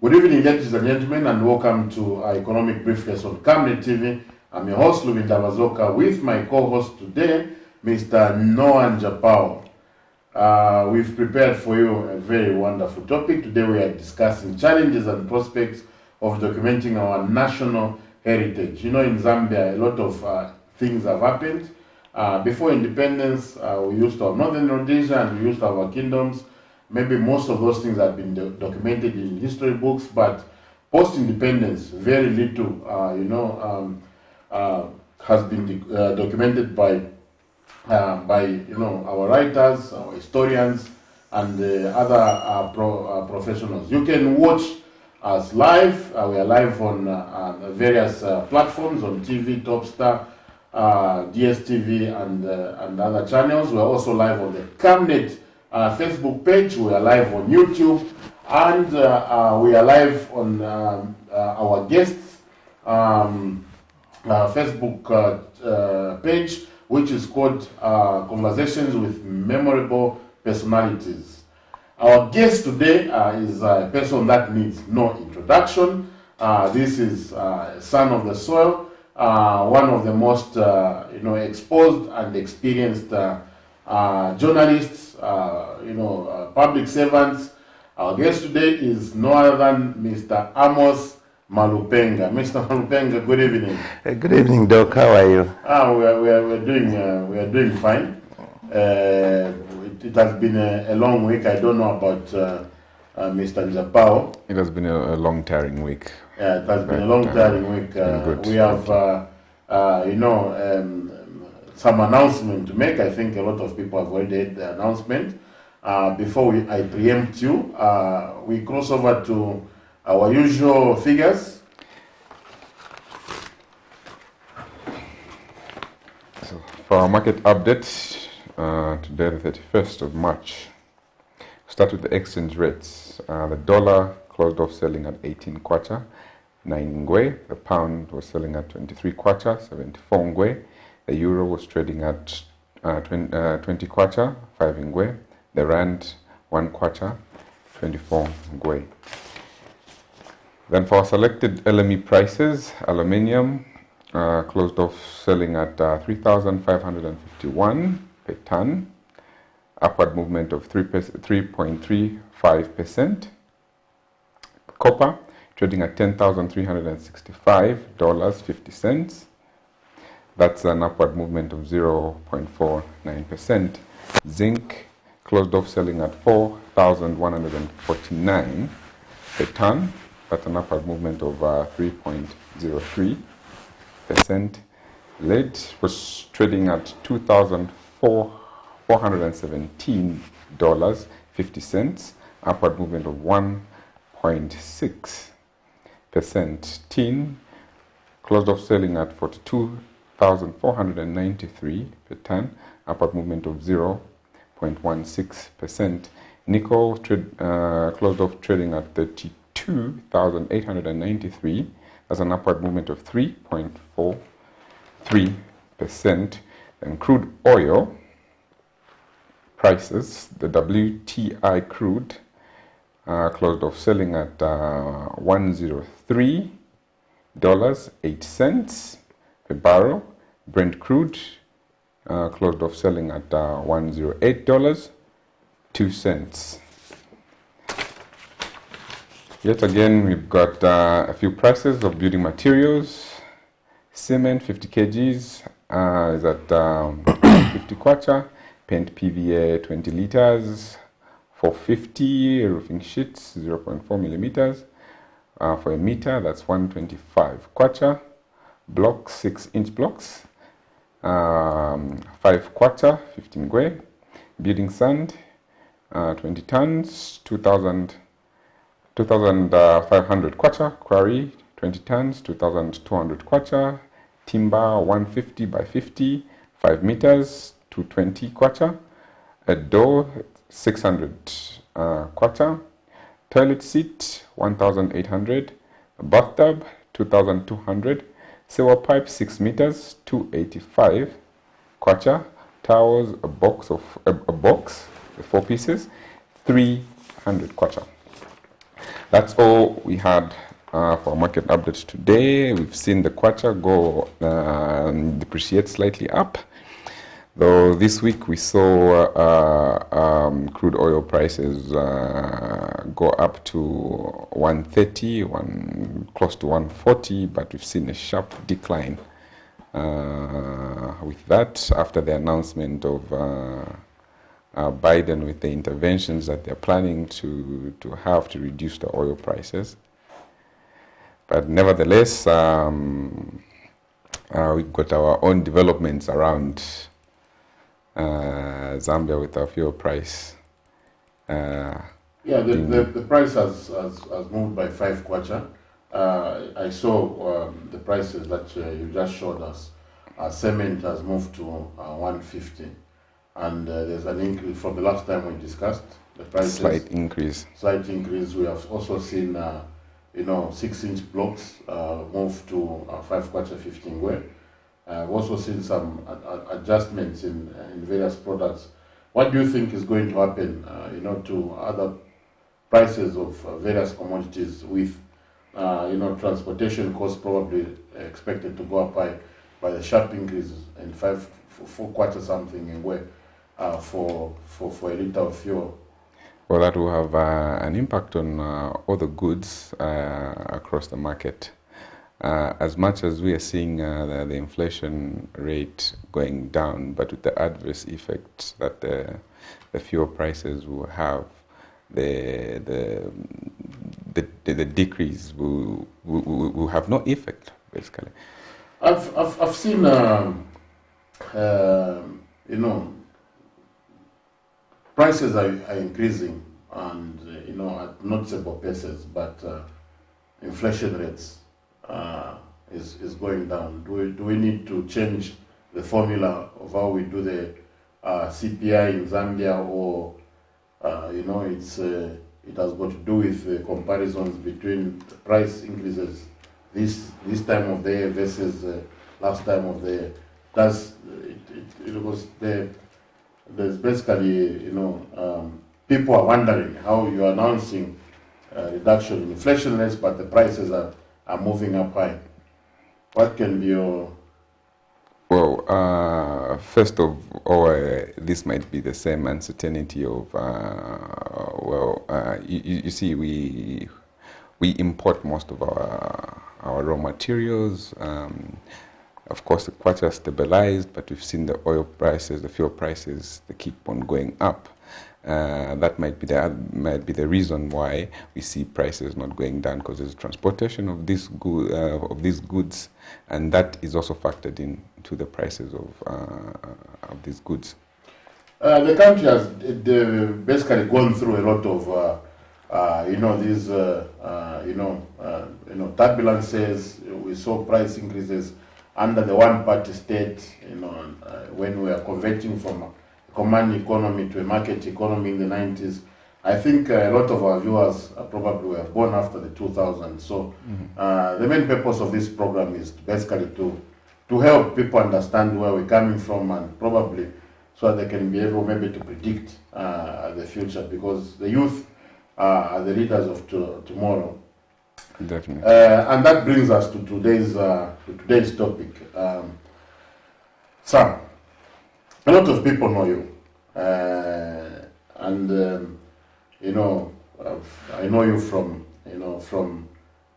Good evening, ladies and gentlemen, and welcome to our Economic Briefcase on Camnet TV. I'm your host, Luvinda Bazoka, with my co-host today, Mr. Noah Njapao. We've prepared for you a very wonderful topic. Today we are discussing challenges and prospects of documenting our national heritage. You know, in Zambia, a lot of things have happened. Before independence, we used to have Northern Rhodesia and we used to have our kingdoms. Maybe most of those things have been documented in history books, but post-independence, very little, has been documented by our writers, our historians, and other professionals. You can watch us live. We are live on various platforms on TV, Topstar, DSTV, and other channels. We are also live on the Camnet Facebook page. We are live on YouTube, and we are live on our guests' Facebook page, which is called Conversations with Memorable Personalities. Our guest today is a person that needs no introduction. This is son of the soil, one of the most exposed and experienced journalists, public servants. Our guest today is no other than Mr. AMOS MALUPENGA. Mr. MALUPENGA, good evening. Good evening, Doc. How are you? We are doing fine. It has been a long week. I don't know about Mr. Njapao. It has been a long, tiring week. Yeah, it has been a long, tiring week. We have, some announcement to make. I think a lot of people have already heard the announcement. Before I preempt you, we cross over to our usual figures. So for our market update, today the 31st of March, start with the exchange rates. The dollar closed off selling at 18 kwacha, 9 ngwe. The pound was selling at 23 kwacha, 74 ngwe. The euro was trading at 20 kwacha, 5 ngwe. The rand, 1 kwacha, 24 ngwe. Then for our selected LME prices, aluminium closed off selling at 3,551 per ton, upward movement of 3.35%. Copper trading at $10,365.50. That's an upward movement of 0.49%. Zinc closed off selling at 4,149 per ton. That's an upward movement of 3.03%. Lead was trading at $2,417.50, upward movement of 1.6%. Tin closed off selling at 42,493 per ton, upward movement of 0.16%. Nickel closed off trading at 32,893. That's an upward movement of 3.43%. And crude oil prices, the WTI crude closed off selling at $103.08 per barrel. Brent crude closed off selling at $108.02. Yet again, we've got a few prices of building materials. Cement, 50 kgs is at 50 kwacha. Paint PVA, 20 liters, 450. Roofing sheets, 0.4 millimeters. For a meter, that's 125 kwacha. Blocks, 6-inch blocks, 5 kwacha, 15 ngwe. Building sand, 20 tons, 2,500 kwacha. Quarry, 20 tons, 2,200 kwacha. Timber, 150 by 50, 5 meters, 220 kwacha. A door, 600 kwacha. Toilet seat, 1,800. A bathtub, 2,200. Sewer pipe, 6 meters, 285 kwacha. Towels, a box, 4 pieces, 300 kwacha. That's all we had for market updates today. We've seen the kwacha go depreciate slightly up. Though this week we saw crude oil prices go up to 130, close to 140, but we've seen a sharp decline with that after the announcement of Biden with the interventions that they're planning to have to reduce the oil prices. But nevertheless, we've got our own developments around Zambia with our fuel price. The price has moved by 5 kwacha. I saw the prices that you just showed us. Cement has moved to 150, and there's an increase from the last time we discussed the prices. Slight increase. We have also seen 6-inch blocks move to 5 kwacha 15 ngwe. I've also seen some adjustments in various products. What do you think is going to happen, to other prices of various commodities with, transportation costs probably expected to go up by the sharp increase in 4 kwacha something in where for a liter of fuel? Well, that will have an impact on all the goods across the market. As much as we are seeing the inflation rate going down, but with the adverse effects that the fuel prices will have, the decrease will have no effect, basically. I've seen prices are increasing, and at noticeable paces, but inflation rates is going down. Do we need to change the formula of how we do the CPI in Zambia, or it has got to do with the comparisons between the price increases this time of the year versus last time of the year? There's basically people are wondering how you are announcing reduction in inflation rates, but the prices are moving up high. What can be your... Well, first of all, this might be the same uncertainty of, you see, we import most of our raw materials. Of course, the kwacha stabilized, but we've seen the oil prices, the fuel prices, they keep on going up. That might be the reason why we see prices not going down, because there's transportation of these goods, and that is also factored into the prices of these goods. The country has basically gone through a lot of turbulences. We saw price increases under the one-party state. When we are converting from a command economy to a market economy in the 90s. I think a lot of our viewers probably were born after the 2000s. So the main purpose of this program is basically to help people understand where we're coming from, and probably so they can be able maybe to predict the future, because the youth are the leaders of tomorrow. Definitely. And that brings us to today's topic. Sam, a lot of people know you, and I know you from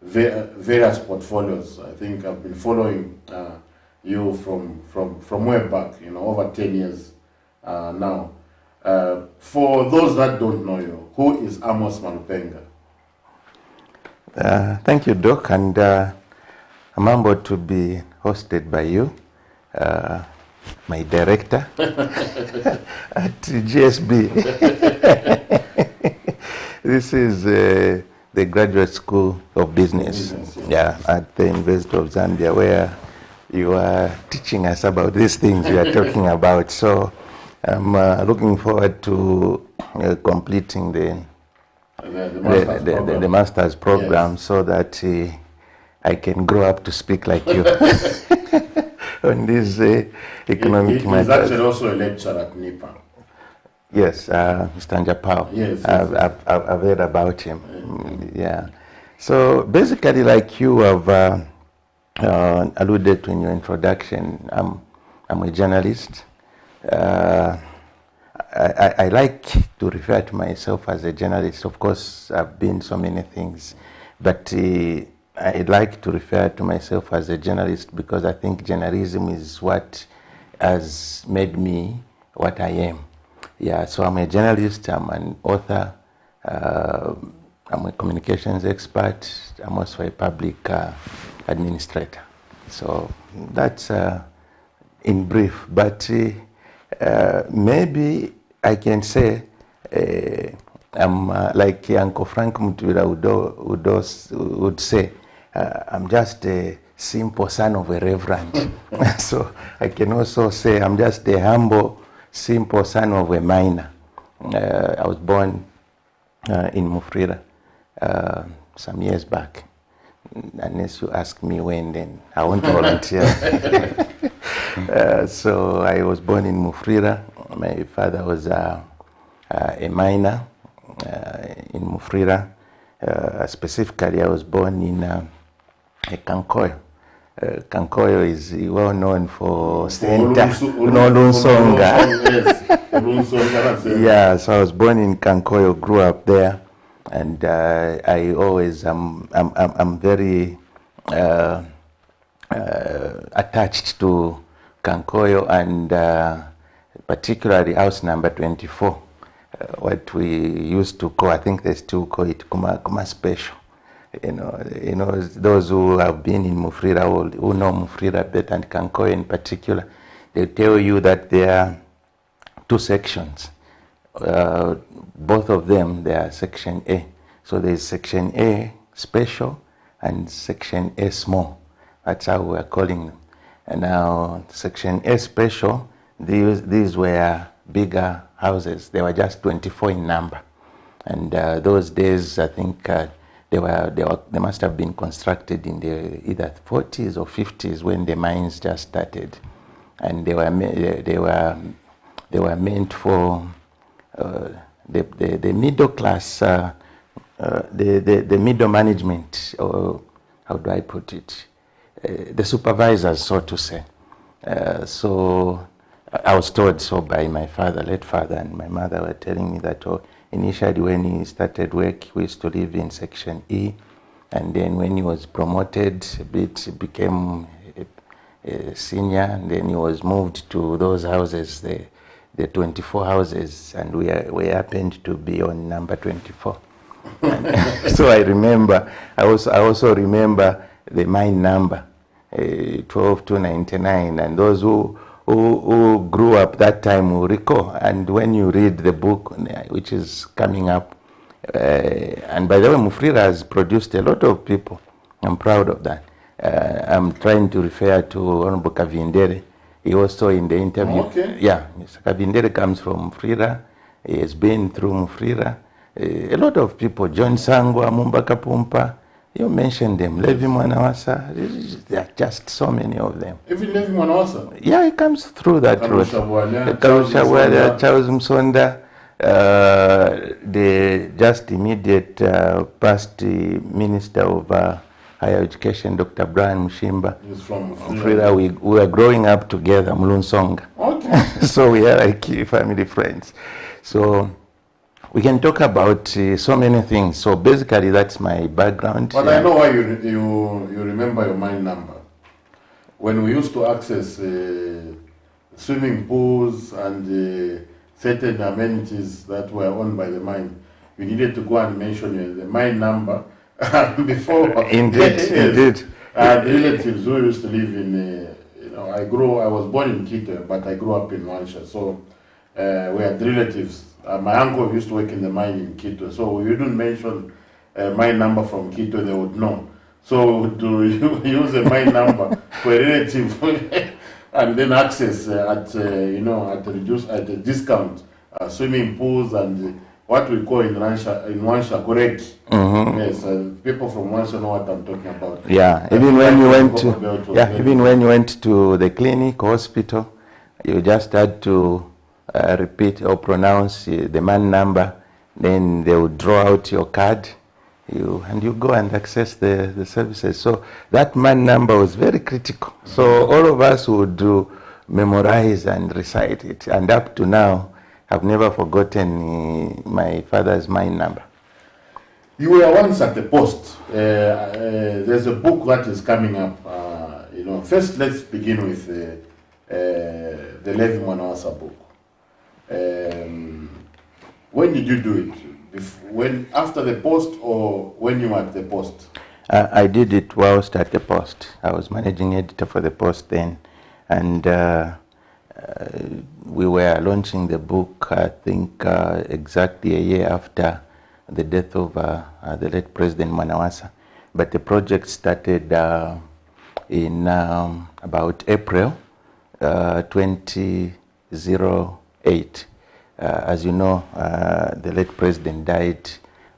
various portfolios. I think I've been following you from way back, over 10 years now. For those that don't know you, who is AMOS MALUPENGA? Thank you, Doc, and I'm humbled to be hosted by you, my director at GSB. This is the Graduate School of Business, at the University of Zambia, where you are teaching us about these things we are talking about. So I'm looking forward to completing the master's program, yes, so that I can grow up to speak like you on these economic matters. He's actually also a lecturer at NIPA. Yes, Mr. Njapao. Yes, I've heard about him. Yeah. So basically, like you have alluded to in your introduction, I'm a journalist. I like to refer to myself as a journalist. Of course, I've been so many things, but I like to refer to myself as a journalist because I think journalism is what has made me what I am. Yeah, so I'm a journalist, I'm an author, I'm a communications expert, I'm also a public administrator. So that's in brief, but maybe I can say I'm like Uncle Frank Mutwira would say, I'm just a simple son of a reverend. So I can also say I'm just a humble, simple son of a miner. I was born in Mufrira some years back. Unless you ask me when, then I won't volunteer. So I was born in Mufrira. My father was a miner in Mufrira. Specifically, I was born in Kankoyo. Kankoyo is well known for center, Lunsonga. Yeah, so I was born in Kankoyo, grew up there, and I always I'm very attached to Kankoyo, and particularly house number 24, what we used to call, I think they still call it Kuma Special. You know, those who have been in Mufrira, who know Mufrira better, and Kankoyo in particular, they tell you that there are two sections. Both of them, they are Section A. So there's Section A Special and Section A Small. That's how we're calling them. And now Section A Special, these were bigger houses. They were just 24 in number. And those days, I think they must have been constructed in the either 40s or 50s when the mines just started. And they were meant for the middle class, the middle management, or how do I put it? The supervisors, so to say. So I was told so by my father, late father, and my mother were telling me that initially when he started work, we used to live in Section E, and then when he was promoted a bit, he became a senior, and then he was moved to those houses, the 24 houses, and we happened to be on number 24. So I also remember the mine number, 12299, and those who grew up that time will recall. And when you read the book, which is coming up, and by the way, Mufrira has produced a lot of people. I'm proud of that. I'm trying to refer to Honorable Kavindere. He also in the interview. Okay. Yeah, Mr. Kavindere comes from Mufrira. He has been through Mufrira. A lot of people, John Sangwa, Mumbaka Pumpa, you mentioned them, Levi Mwanawasa, there are just so many of them. Even Levi Mwanawasa? Yeah, it comes through that road. Karusha Charles Msonda, the just immediate past Minister of Higher Education, Dr. Brian Mushimba. He's from Mufrira. We were growing up together, Mulunsonga. Okay. So we are like family friends. So we can talk about so many things. So basically, that's my background. But I know why you remember your mine number. When we used to access swimming pools and certain amenities that were owned by the mine, you needed to go and mention the mine number before. Indeed, indeed. And relatives who used to live in, I was born in Quito, but I grew up in Wansha. So we had relatives. My uncle used to work in the mine in Quito, so you didn't mention mine number from Quito, they would know. So to use a mine number for a relative and then access at a discount swimming pools and what we call in Wansha correct. Mm-hmm. Yes, people from Wansha know what I'm talking about. Yeah, even when you went to the clinic, hospital, you just had to repeat or pronounce the man number, then they would draw out your card, you go and access the services. So that man number was very critical. So all of us would memorize and recite it. And up to now, I've never forgotten my father's mine number. You were once at the post. There's a book that is coming up. First let's begin with the Levi Mwanawasa book. When did you do it? When after the post or when you were at the post? I did it whilst at the post. I was managing editor for the post then, and we were launching the book, I think, exactly a year after the death of the late President Mwanawasa. But the project started in about April 2008. As you know, the late president died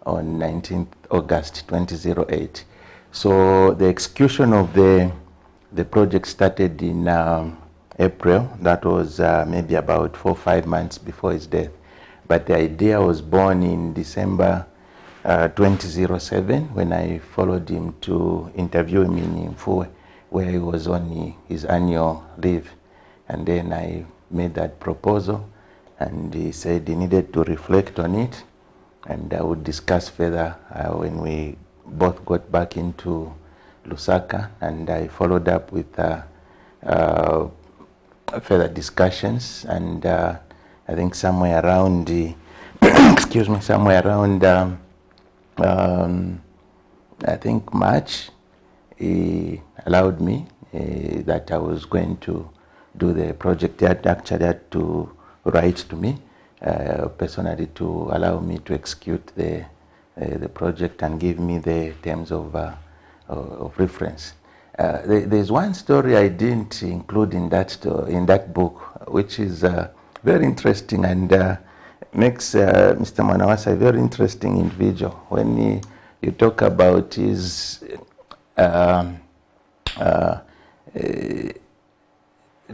on 19th August 2008. So the execution of the project started in April. That was maybe about 4 or 5 months before his death. But the idea was born in December 2007 when I followed him to interview him in Mfue, where he was on his annual leave. And then I made that proposal, and he said he needed to reflect on it, and I would discuss further when we both got back into Lusaka, and I followed up with further discussions, and I think somewhere around excuse me, somewhere around I think March, he allowed me that I was going to do the project. He actually had to write to me personally to allow me to execute the project and give me the terms of reference. There's one story I didn't include in that book, which is very interesting and makes Mr. Mwanawasa a very interesting individual. When you talk about his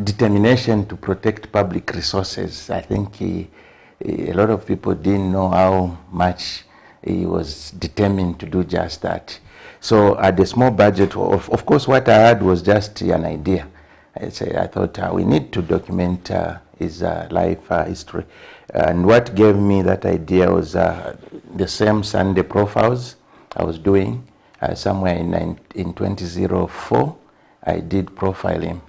determination to protect public resources, I think a lot of people didn't know how much he was determined to do just that. So at the small budget, of course, what I had was just an idea. I thought we need to document his life history. And what gave me that idea was the same Sunday profiles I was doing. Somewhere in 2004, I did profile him.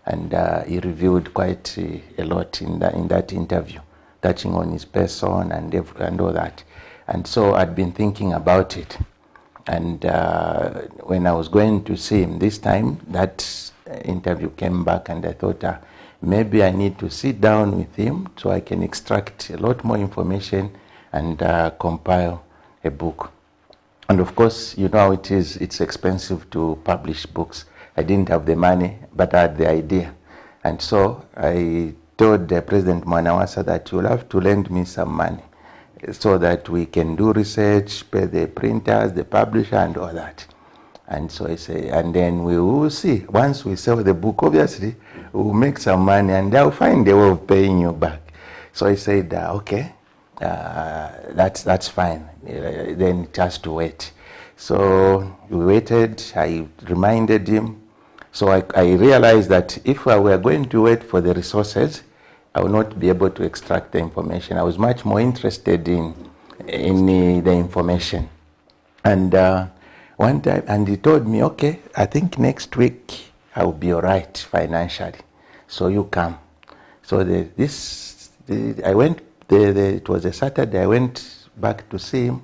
And he revealed quite a lot in that interview, touching on his person and all that. And so I'd been thinking about it. And when I was going to see him this time, that interview came back, and I thought maybe I need to sit down with him so I can extract a lot more information and compile a book. And of course, you know how it is, it's expensive to publish books. I didn't have the money, but I had the idea. And so I told President Mwanawasa that you'll have to lend me some money so that we can do research, pay the printers, the publisher, and all that. And so I say, and then we will see. Once we sell the book, obviously, we'll make some money, and I'll find a way of paying you back. So I said, okay, that's fine. Then it has to wait. So we waited. I reminded him. So I realized that if I were going to wait for the resources, I would not be able to extract the information. I was much more interested in the information. And one time, and he told me, okay, I think next week I will be all right financially. So you come. So I went there, it was a Saturday, I went back to see him,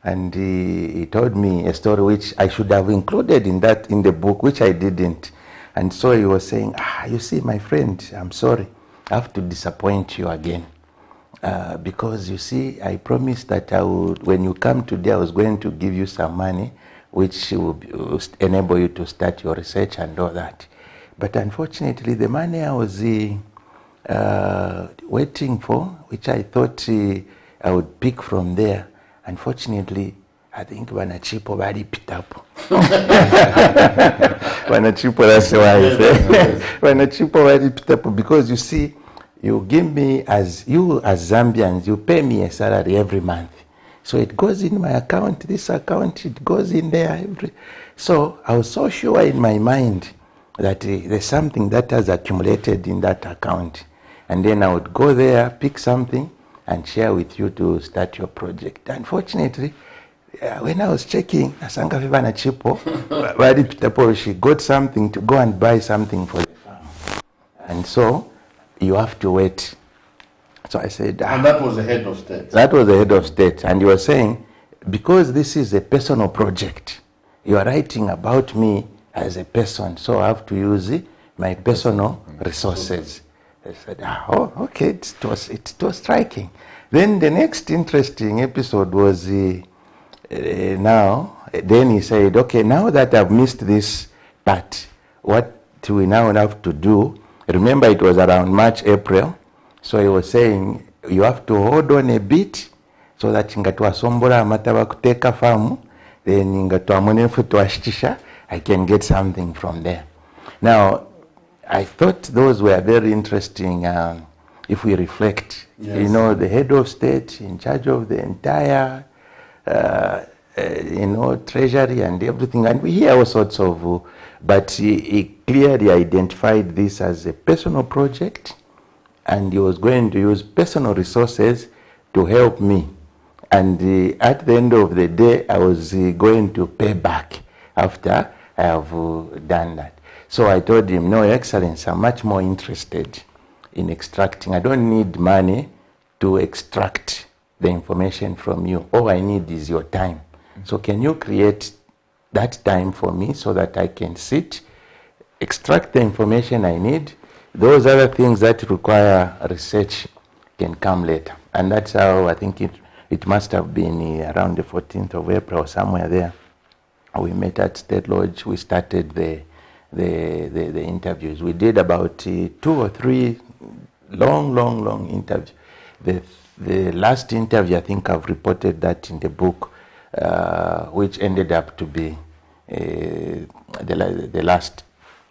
and he told me a story which I should have included in the book, which I didn't. And so he was saying, you see, my friend, I'm sorry, I have to disappoint you again. Because you see, I promised that when you come today, I was going to give you some money, which will enable you to start your research and all that. But unfortunately, the money I was waiting for, which I thought I would pick from there, unfortunately, I think Wanachipo bali pitapo. Wanachipo, that's why. Wanachipo bali pitapo, because you see, you give me, as Zambians, you pay me a salary every month. So it goes in my account, this account, it goes in there. So I was so sure in my mind that there's something that has accumulated in that account. And then I would go there, pick something, and share with you to start your project. Unfortunately, when I was checking, Asanga Vivana Chipo, she got something to go and buy something for the farm. And so you have to wait. So I said, and that was the head of state. That was the head of state. And he was saying, because this is a personal project, you are writing about me as a person, so I have to use my personal resources. I said, oh, okay, it was striking. Then the next interesting episode was then he said, okay, now that I've missed this part, what we now have to do, remember it was around March, April, so he was saying, you have to hold on a bit, so that ngatwasombola amataba kuteka famu, then ngatwamunefu twashitisha, I can get something from there. Now, I thought those were very interesting if we reflect. Yes. You know, the head of state in charge of the entire, treasury and everything. And we hear all sorts of, but he clearly identified this as a personal project, and he was going to use personal resources to help me. And at the end of the day, I was going to pay back after I have done that. So I told him, no, Excellency, I'm much more interested in extracting. I don't need money to extract the information from you. All I need is your time. So can you create that time for me so that I can sit, extract the information I need? Those other things that require research can come later. And that's how I think it must have been around the 14th of April, somewhere there. We met at State Lodge. We started the interviews. We did about 2 or 3 long interviews. The last interview, I think I've reported that in the book, which ended up to be the last.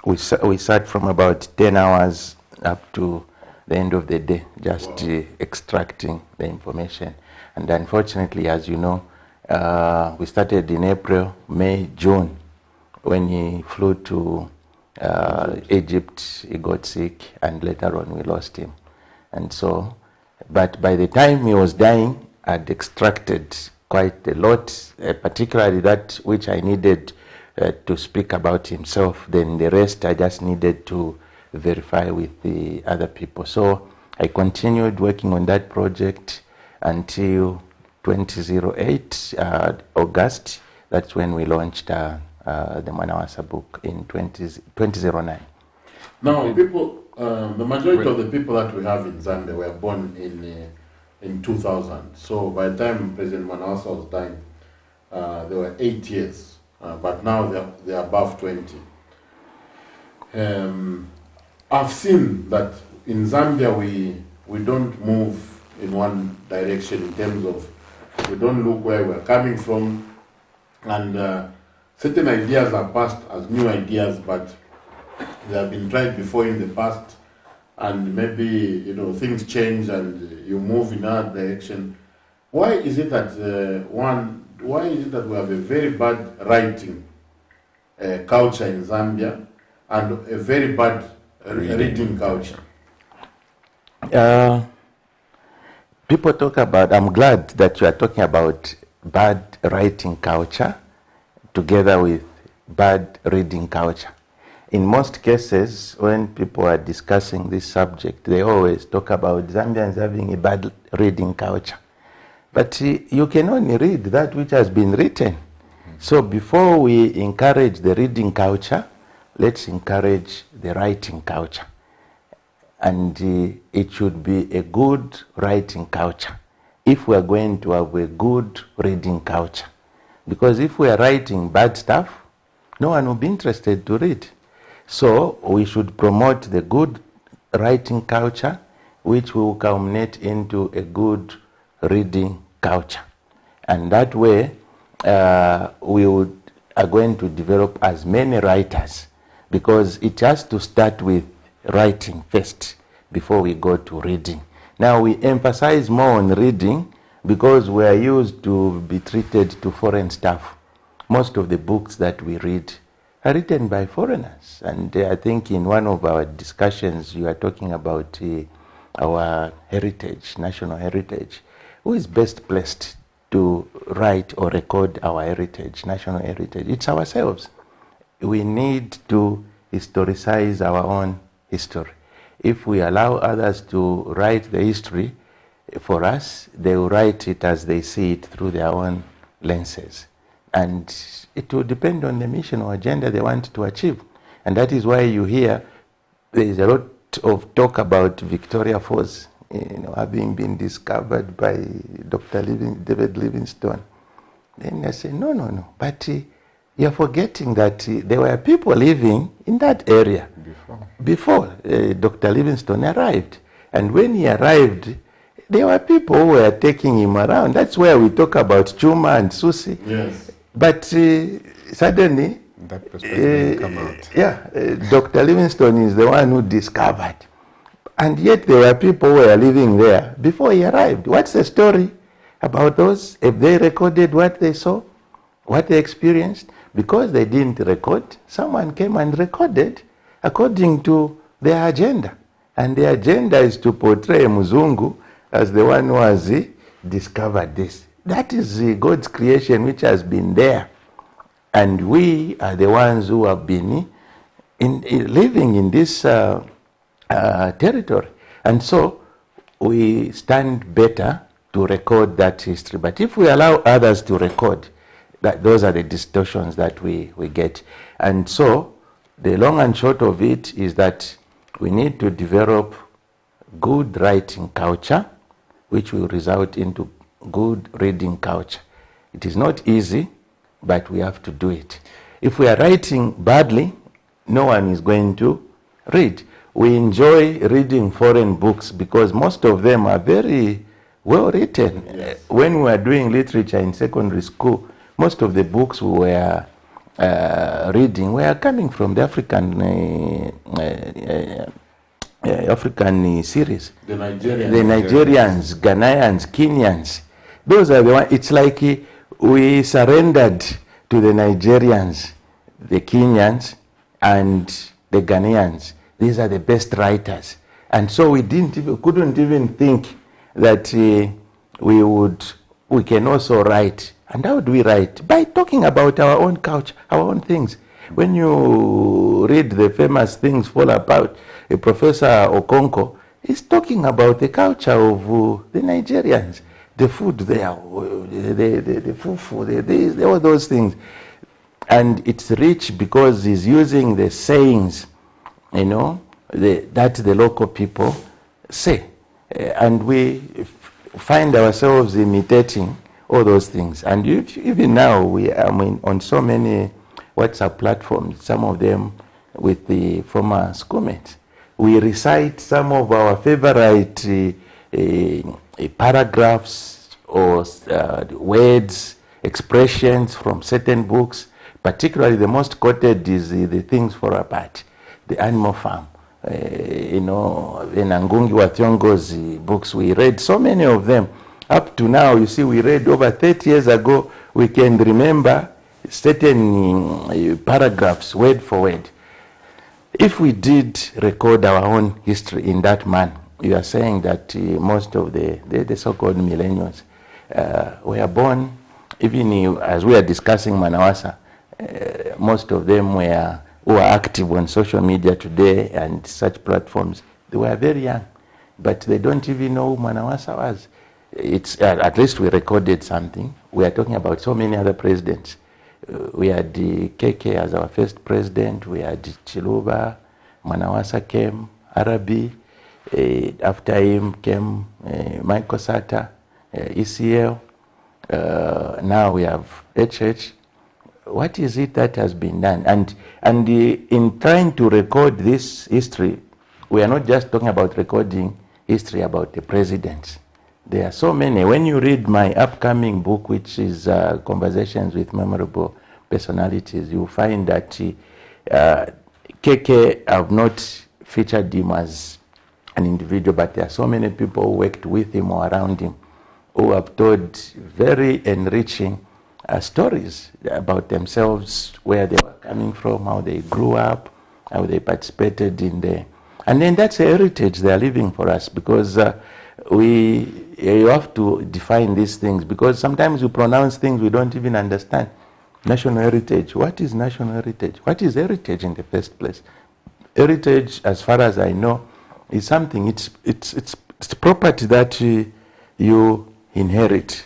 We sat from about 10 hours up to the end of the day, just extracting the information. And unfortunately, as you know, we started in April, May, June. When he flew to Egypt, he got sick, and later on we lost him. And so, but by the time he was dying, I'd extracted quite a lot, particularly that which I needed to speak about himself. Then the rest I just needed to verify with the other people. So I continued working on that project until 2008, August. That's when we launched the Manawasa book in 2009. Now, people, the majority of the people that we have in Zambia were born in 2000. So by the time President Manawasa was dying, they were 8 years, but now they're above 20. I've seen that in Zambia we don't move in one direction in terms of, we don't look where we're coming from, and certain ideas are passed as new ideas, but they have been tried before in the past, and maybe things change and you move in another direction. Why is it that why is it that we have a very bad writing culture in Zambia and a very bad reading culture? People talk about, I'm glad that you are talking about bad writing culture together with bad reading culture. In most cases, when people are discussing this subject, they always talk about Zambians having a bad reading culture. But you can only read that which has been written. So before we encourage the reading culture, let's encourage the writing culture. And it should be a good writing culture if we are going to have a good reading culture. Because if we are writing bad stuff, no one will be interested to read. So we should promote the good writing culture, which will culminate into a good reading culture. And that way, we are going to develop as many writers, because it has to start with writing first before we go to reading. Now we emphasize more on reading, because we are used to be treated to foreign staff. Most of the books that we read are written by foreigners. And I think in one of our discussions, you are talking about our heritage, national heritage. Who is best placed to write or record our heritage, national heritage? It's ourselves. We need to historicize our own history. If we allow others to write the history for us, they will write it as they see it through their own lenses. And it will depend on the mission or agenda they want to achieve. And that is why you hear there is a lot of talk about Victoria Falls, having been discovered by Dr. David Livingstone. Then I say, no. But you're forgetting that there were people living in that area before Dr. Livingstone arrived. And when he arrived, there were people who were taking him around. That's where we talk about Chuma and Susi. Yes. But suddenly, that perspective come out. Dr. Livingstone is the one who discovered. And yet there were people who were living there before he arrived. What's the story about those? If they recorded what they saw, what they experienced, because they didn't record, someone came and recorded according to their agenda. And their agenda is to portray Muzungu as the one who has discovered this. That is God's creation which has been there. And we are the ones who have been living in this territory. And so we stand better to record that history. But if we allow others to record, those are the distortions that we get. And so the long and short of it is that we need to develop good writing culture, which will result into good reading culture. It is not easy, but we have to do it. If we are writing badly, no one is going to read. We enjoy reading foreign books because most of them are very well written. Yes. When we were doing literature in secondary school, most of the books we were reading were coming from the African series. The Nigerians. The Nigerians, Ghanaians, Kenyans. Those are the ones. It's like we surrendered to the Nigerians, the Kenyans, and the Ghanaians. These are the best writers. And so we couldn't even think that we can also write. And how do we write? By talking about our own culture, our own things. When you read the famous Things Fall Apart, Professor Okonkwo is talking about the culture of the Nigerians, the food there, the fufu, all those things. And it's rich because he's using the sayings, that the local people say. And we find ourselves imitating all those things. And even now, we are on so many WhatsApp platforms, some of them with the former schoolmates. We recite some of our favorite paragraphs or words, expressions from certain books. Particularly the most quoted is the Things Fall Apart, the Animal Farm. The Nangungi wa Thiongo's books, we read so many of them. Up to now, you see, we read over 30 years ago, we can remember certain paragraphs word for word. If we did record our own history in that manner, you are saying that most of the so-called millennials were born, even as we are discussing Manawasa, most of them who are active on social media today and such platforms, they were very young, but they don't even know who Manawasa was. It's at least we recorded something. We are talking about so many other presidents. We had KK as our first president. We had Chiluba, Manawasa came, Arabi. After him came Michael Sata, ECL. Now we have HH. What is it that has been done? And in trying to record this history, we are not just talking about recording history about the presidents. There are so many. When you read my upcoming book, which is Conversations with Memorable Personalities, you find that KK have not featured him as an individual, but there are so many people who worked with him or around him who have told very enriching stories about themselves, where they were coming from, how they grew up, how they participated in the... And then that's a heritage they are leaving for us, because you have to define these things, because sometimes we pronounce things we don't even understand. National heritage. What is national heritage? What is heritage in the first place? Heritage, as far as I know, is something, it's property that you inherit,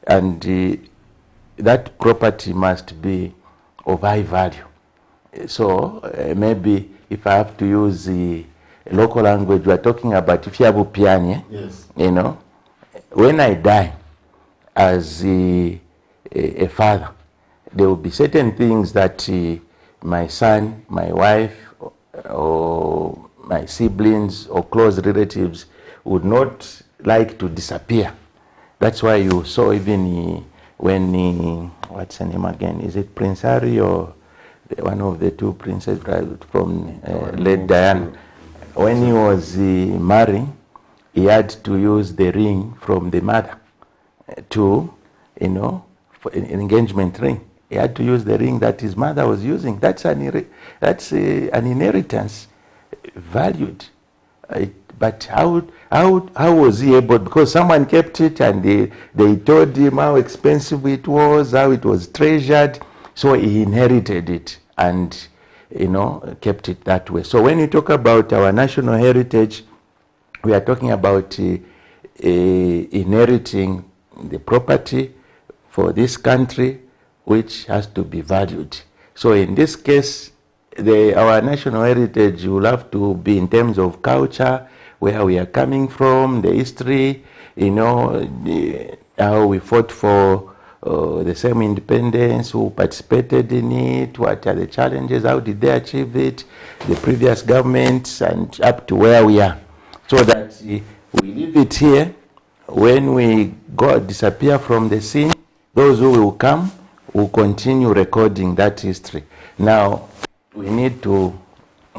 and that property must be of high value. So maybe if I have to use the local language, we are talking about if you have a piano, Yes. you know, when I die as a father, there will be certain things that my son, my wife, or my siblings or close relatives would not like to disappear. That's why you saw even when what's her name again? Is it Prince Harry or one of the two princes from late Diana? When he was marrying, he had to use the ring from the mother to, you know, for an engagement ring. He had to use the ring that his mother was using. That's an inheritance, valued. But how was he able? Because someone kept it, and they told him how expensive it was, how it was treasured. So he inherited it and, you know, kept it that way. So when you talk about our national heritage, we are talking about inheriting the property for this country, which has to be valued. So in this case, our national heritage will have to be in terms of culture, where we are coming from, the history, you know, how we fought for the same independence, who participated in it, what are the challenges, how did they achieve it, the previous governments, and up to where we are. So that we leave it here. When we disappear from the scene, those who will come will continue recording that history. Now, we need to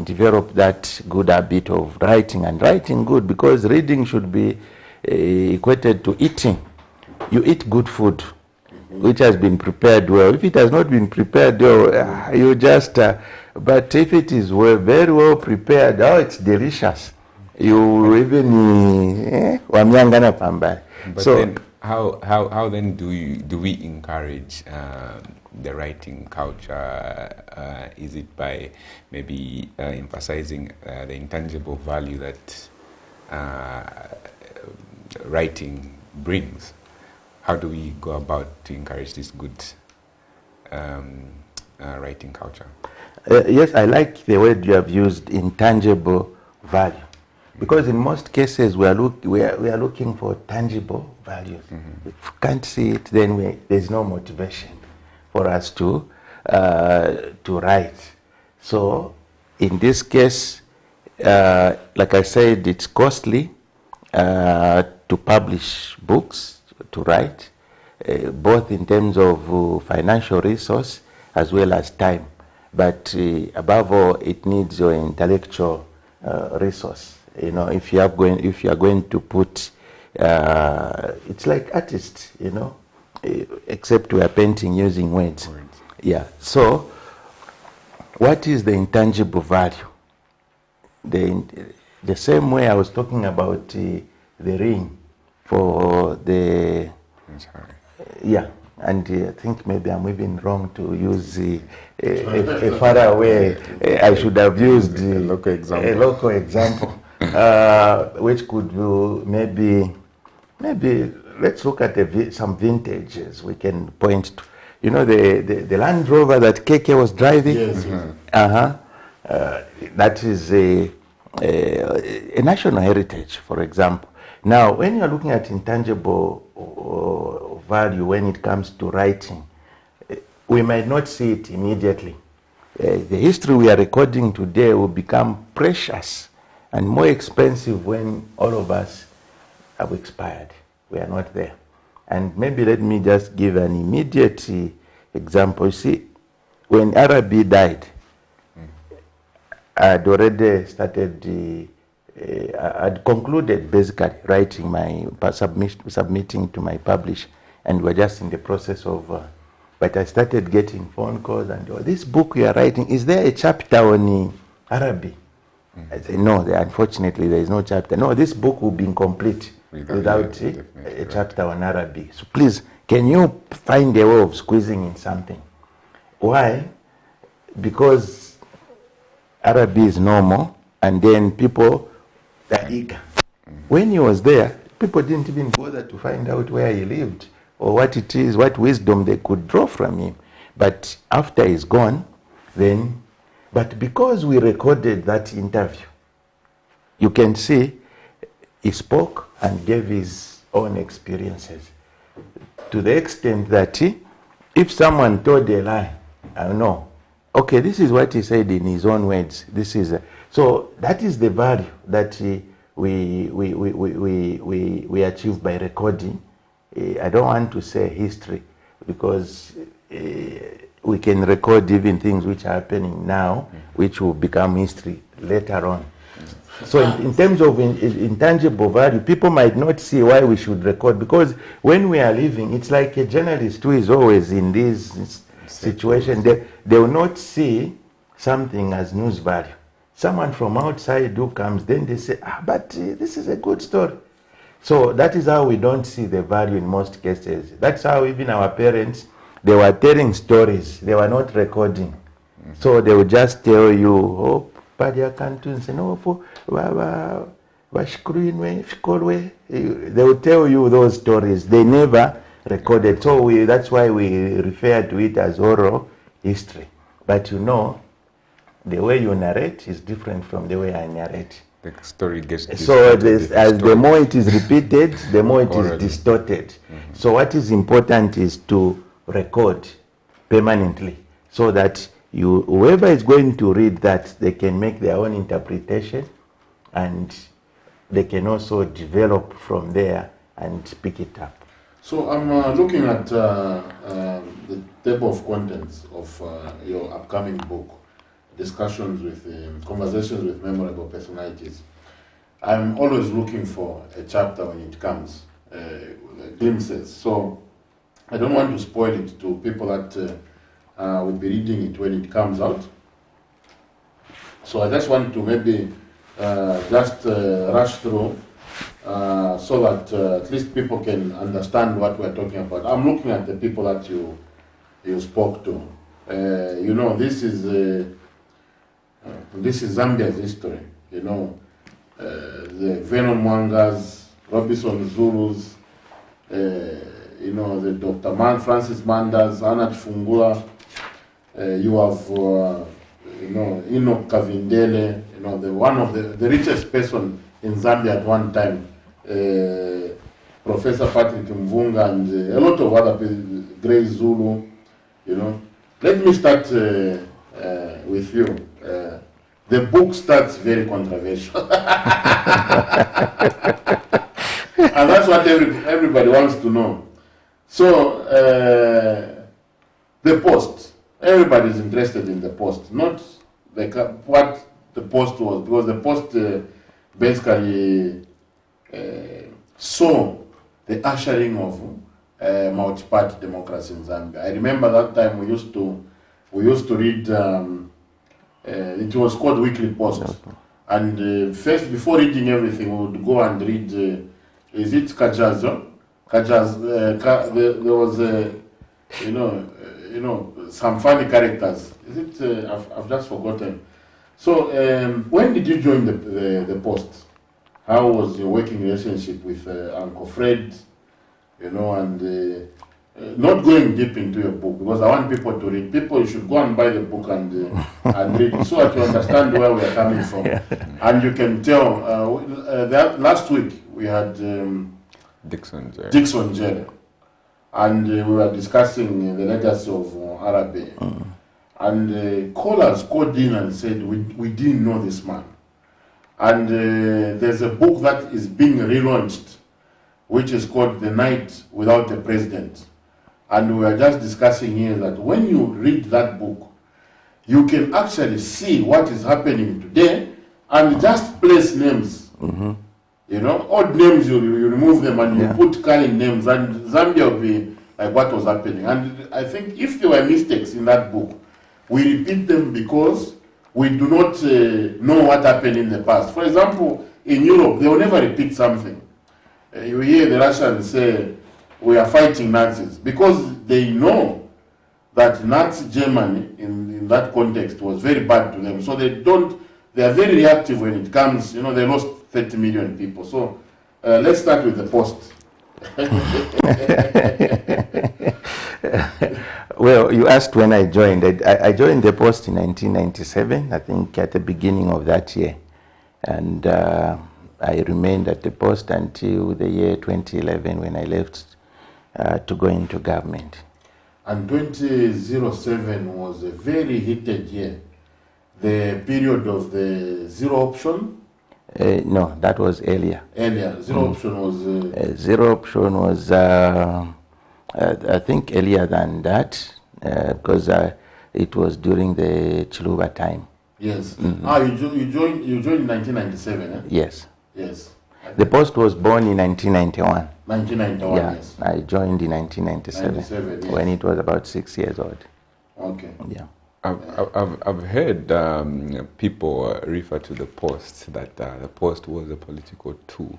develop that good habit of writing, and writing good, because reading should be equated to eating. You eat good food, which has been prepared well. If it has not been prepared well, you just, but if it is very well prepared, oh, it's delicious. You even, but so, then how then do we encourage the writing culture? Is it by maybe emphasizing the intangible value that writing brings? How do we go about to encourage this good writing culture? Yes, I like the word you have used, intangible value. Because in most cases we are looking for tangible values. Mm-hmm. If we can't see it, then there's no motivation for us to write. So in this case, like I said, it's costly to publish books, to write, both in terms of financial resource as well as time. But above all, it needs your intellectual resource. You know, if you are going to put, it's like artists, you know, except we are painting using words. Yeah. So, what is the intangible value? The same way I was talking about the ring for the. Yeah. And I think maybe I'm even wrong to use a far away. I should have used a local example, which could do maybe let's look at some vintages we can point to. You know, the Land Rover that KK was driving? Yes. Mm-hmm. That is a national heritage, for example. Now, when you're looking at intangible value when it comes to writing, we might not see it immediately. The history we are recording today will become precious and more expensive when all of us have expired. We are not there. And maybe let me just give an immediate example. You see, when Arabi died, I had already started I'd concluded basically writing submitting to my publish, and we're just in the process of, but I started getting phone calls and, oh, this book you are writing, is there a chapter on Arabic? I said, no, unfortunately there is no chapter. No, this book will be incomplete without a chapter on Arabic. So please, can you find a way of squeezing in something? Why? Because Arabic is normal, and then people are eager. When he was there, people didn't even bother to find out where he lived or what it is, what wisdom they could draw from him. But after he's gone, then, but because we recorded that interview, you can see he spoke and gave his own experiences to the extent that if someone told a lie, I don't know, okay, this is what he said in his own words. This is so that is the value that we achieve by recording. I don't want to say history, because we can record even things which are happening now, which will become history later on. So in terms of intangible value, people might not see why we should record, because when we are living, it's like a journalist who is always in this situation. They will not see something as news value. Someone from outside who comes, then they say, but this is a good story. So that is how we don't see the value in most cases. That's how even our parents, they were telling stories. They were not recording. So they will just tell you, oh, they will tell you those stories. They never recorded. So that's why we refer to it as oral history. But you know, the way you narrate is different from the way I narrate. The story gets so the more it is repeated, the more it is distorted. So what is important is to record permanently, so that whoever is going to read that, they can make their own interpretation, and they can also develop from there and pick it up. So I'm looking at the table of contents of your upcoming book, discussions with, conversations with memorable personalities. I'm always looking for a chapter when it comes, glimpses. So I don't want to spoil it to people that will be reading it when it comes out. So I just want to maybe just rush through so that at least people can understand what we're talking about. I'm looking at the people that you spoke to. You know, this is Zambia's history. You know, the Venom Mwangas, Robinson Zulus, you know, the Dr. Francis Mandas, Anat Fungula. You have, you know, Enoch Kavindele. You know, one of the richest person in Zambia at one time, Professor Patrick Mvunga, and a lot of other people, Grace Zulu. You know, let me start with you. The book starts very controversial. And that's what everybody wants to know. So, the post. Everybody is interested in the post, not like what the post was, because the post basically saw the ushering of multi-party democracy in Zambia. I remember that time we used to read. It was called Weekly Post, and first, before reading everything, we would go and read. Is it Kajazo? There was you know, some funny characters. Is it? I've just forgotten. So, when did you join the Post? How was your working relationship with Uncle Fred? You know, and not going deep into your book, because I want people to read. People should go and buy the book and read it, so that you understand where we are coming from. And you can tell. That last week we had Dixon Jerry, and we were discussing the legacy of Arabic. And callers called in and said, we didn't know this man. And there's a book that is being relaunched, which is called The Night Without the President. And we are just discussing here that when you read that book, you can actually see what is happening today and just place names You know, odd names, you remove them and you put current names, and Zambia will be like what was happening. And I think if there were mistakes in that book, we repeat them because we do not know what happened in the past. For example, in Europe, they will never repeat something. You hear the Russians say, we are fighting Nazis, because they know that Nazi Germany, in that context, was very bad to them. So they are very reactive when it comes, you know, they lost 30 million people. So let's start with the Post. Well, you asked when I joined. I joined the Post in 1997, I think at the beginning of that year. And I remained at the Post until the year 2011 when I left to go into government. And 2007 was a very heated year. The period of the zero option? No, that was earlier. Earlier. Zero option was... zero option was, I think, earlier than that, because it was during the Chiluba time. Yes. You joined in 1997, eh? Yes. Yes. The Post was born in 1991. 1991, yeah, yes. I joined in 1997, yes. when it was about 6 years old. Okay. Yeah. I've heard people refer to the Post that the Post was a political tool.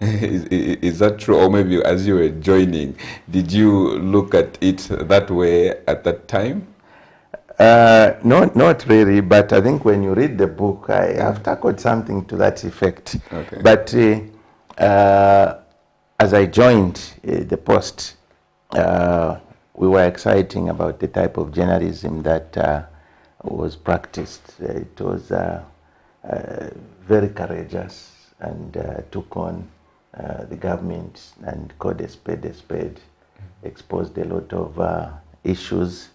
Is that true? Or maybe as you were joining, did you look at it that way at that time? No, not really, but I think when you read the book, I have tackled something to that effect. Okay. But as I joined the Post, we were exciting about the type of journalism that was practiced. It was very courageous and took on the government and called a spade, exposed a lot of issues.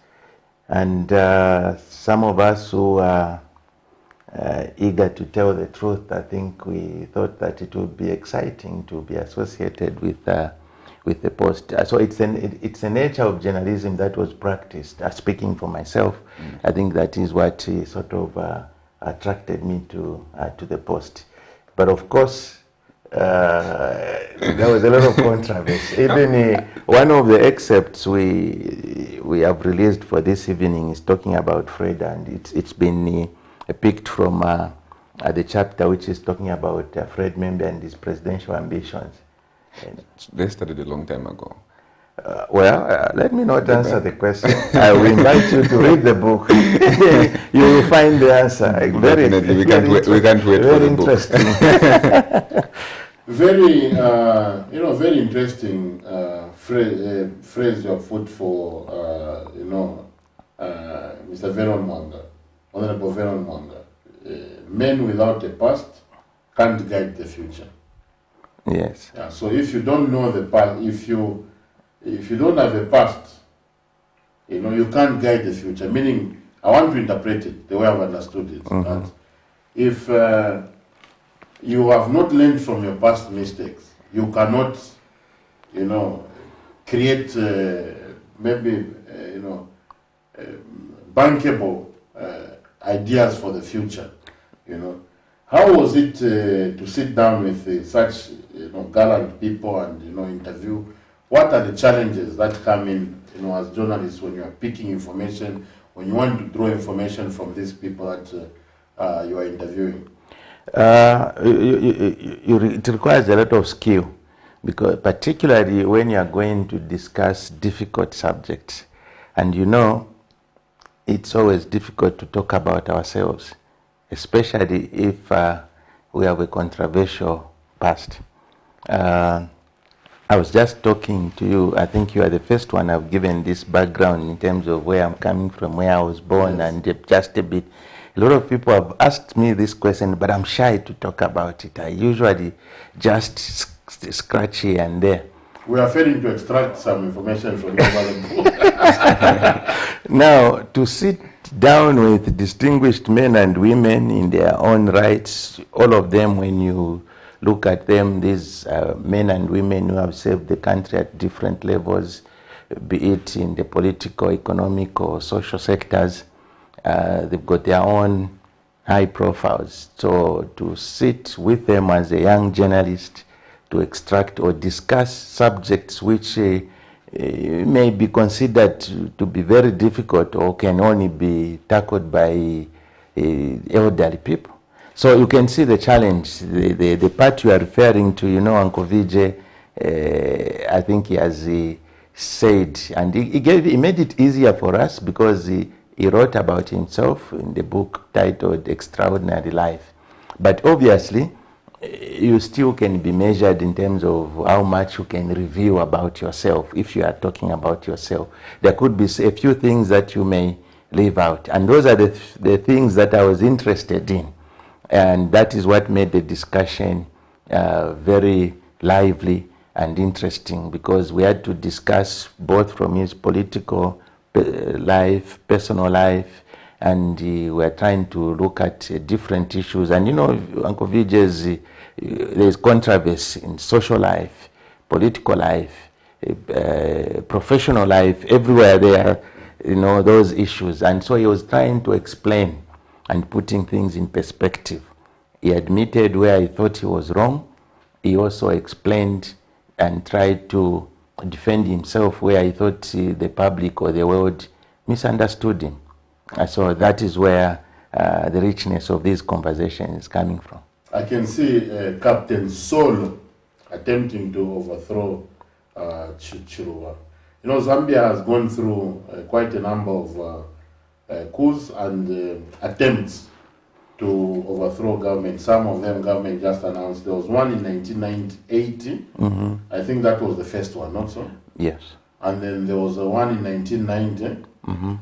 And some of us who are eager to tell the truth, I think we thought that it would be exciting to be associated with the Post. So it's a nature of journalism that was practiced. Speaking for myself, I think that is what sort of attracted me to the Post. But of course, there was a lot of controversy. Even one of the excerpts we have released for this evening is talking about Fred, and it's been picked from the chapter which is talking about Fred Membe and his presidential ambitions. And they started a long time ago. Let me not answer the question. I will invite you to read the book. You will find the answer. Definitely, we can't wait for the book. Very, very interesting phrase you have put for, Mr. Veron Mwanga, Honorable Veron Mwanga. Men without a past can't guide the future. Yes. Yeah, so if you don't know the past, if you don't have a past, you can't guide the future. Meaning, I want to interpret it the way I've understood it. That if you have not learned from your past mistakes, you cannot, create bankable ideas for the future. How was it to sit down with such gallant people and interview? What are the challenges that come in as journalists when you are picking information, when you want to draw information from these people that you are interviewing? It requires a lot of skill, because particularly when you are going to discuss difficult subjects, and it's always difficult to talk about ourselves, especially if we have a controversial past. I was just talking to you, I think you are the first one I've given this background in terms of where I'm coming from, where I was born, yes. And just a bit. A lot of people have asked me this question, but I'm shy to talk about it. I usually just scratch here and there. We are failing to extract some information from your book. Now, to sit down with distinguished men and women in their own rights, all of them, when you look at them, these men and women who have served the country at different levels, be it in the political, economic, or social sectors, they've got their own high profiles. So to sit with them as a young journalist to extract or discuss subjects which may be considered to be very difficult or can only be tackled by elderly people. So you can see the challenge. The part you are referring to, Uncle Vijay, I think he has said, and he made it easier for us because he wrote about himself in the book titled Extraordinary Life. But obviously, you still can be measured in terms of how much you can review about yourself if you are talking about yourself. There could be a few things that you may leave out, and those are the things that I was interested in, and that is what made the discussion very lively and interesting, because we had to discuss both from his political life, personal life, and we were trying to look at different issues. And Uncle Vijay's, there's controversy in social life, political life, professional life, everywhere there are, those issues. And so he was trying to explain and putting things in perspective. He admitted where he thought he was wrong. He also explained and tried to defend himself where he thought the public or the world misunderstood him. So that is where the richness of this conversation is coming from. I can see Captain Solo attempting to overthrow Chiruwa. Zambia has gone through quite a number of coups and attempts to overthrow government. Some of them government just announced. There was one in 1980. Mm-hmm. I think that was the first one, not so? Yes. And then there was one in 1990 mm-hmm.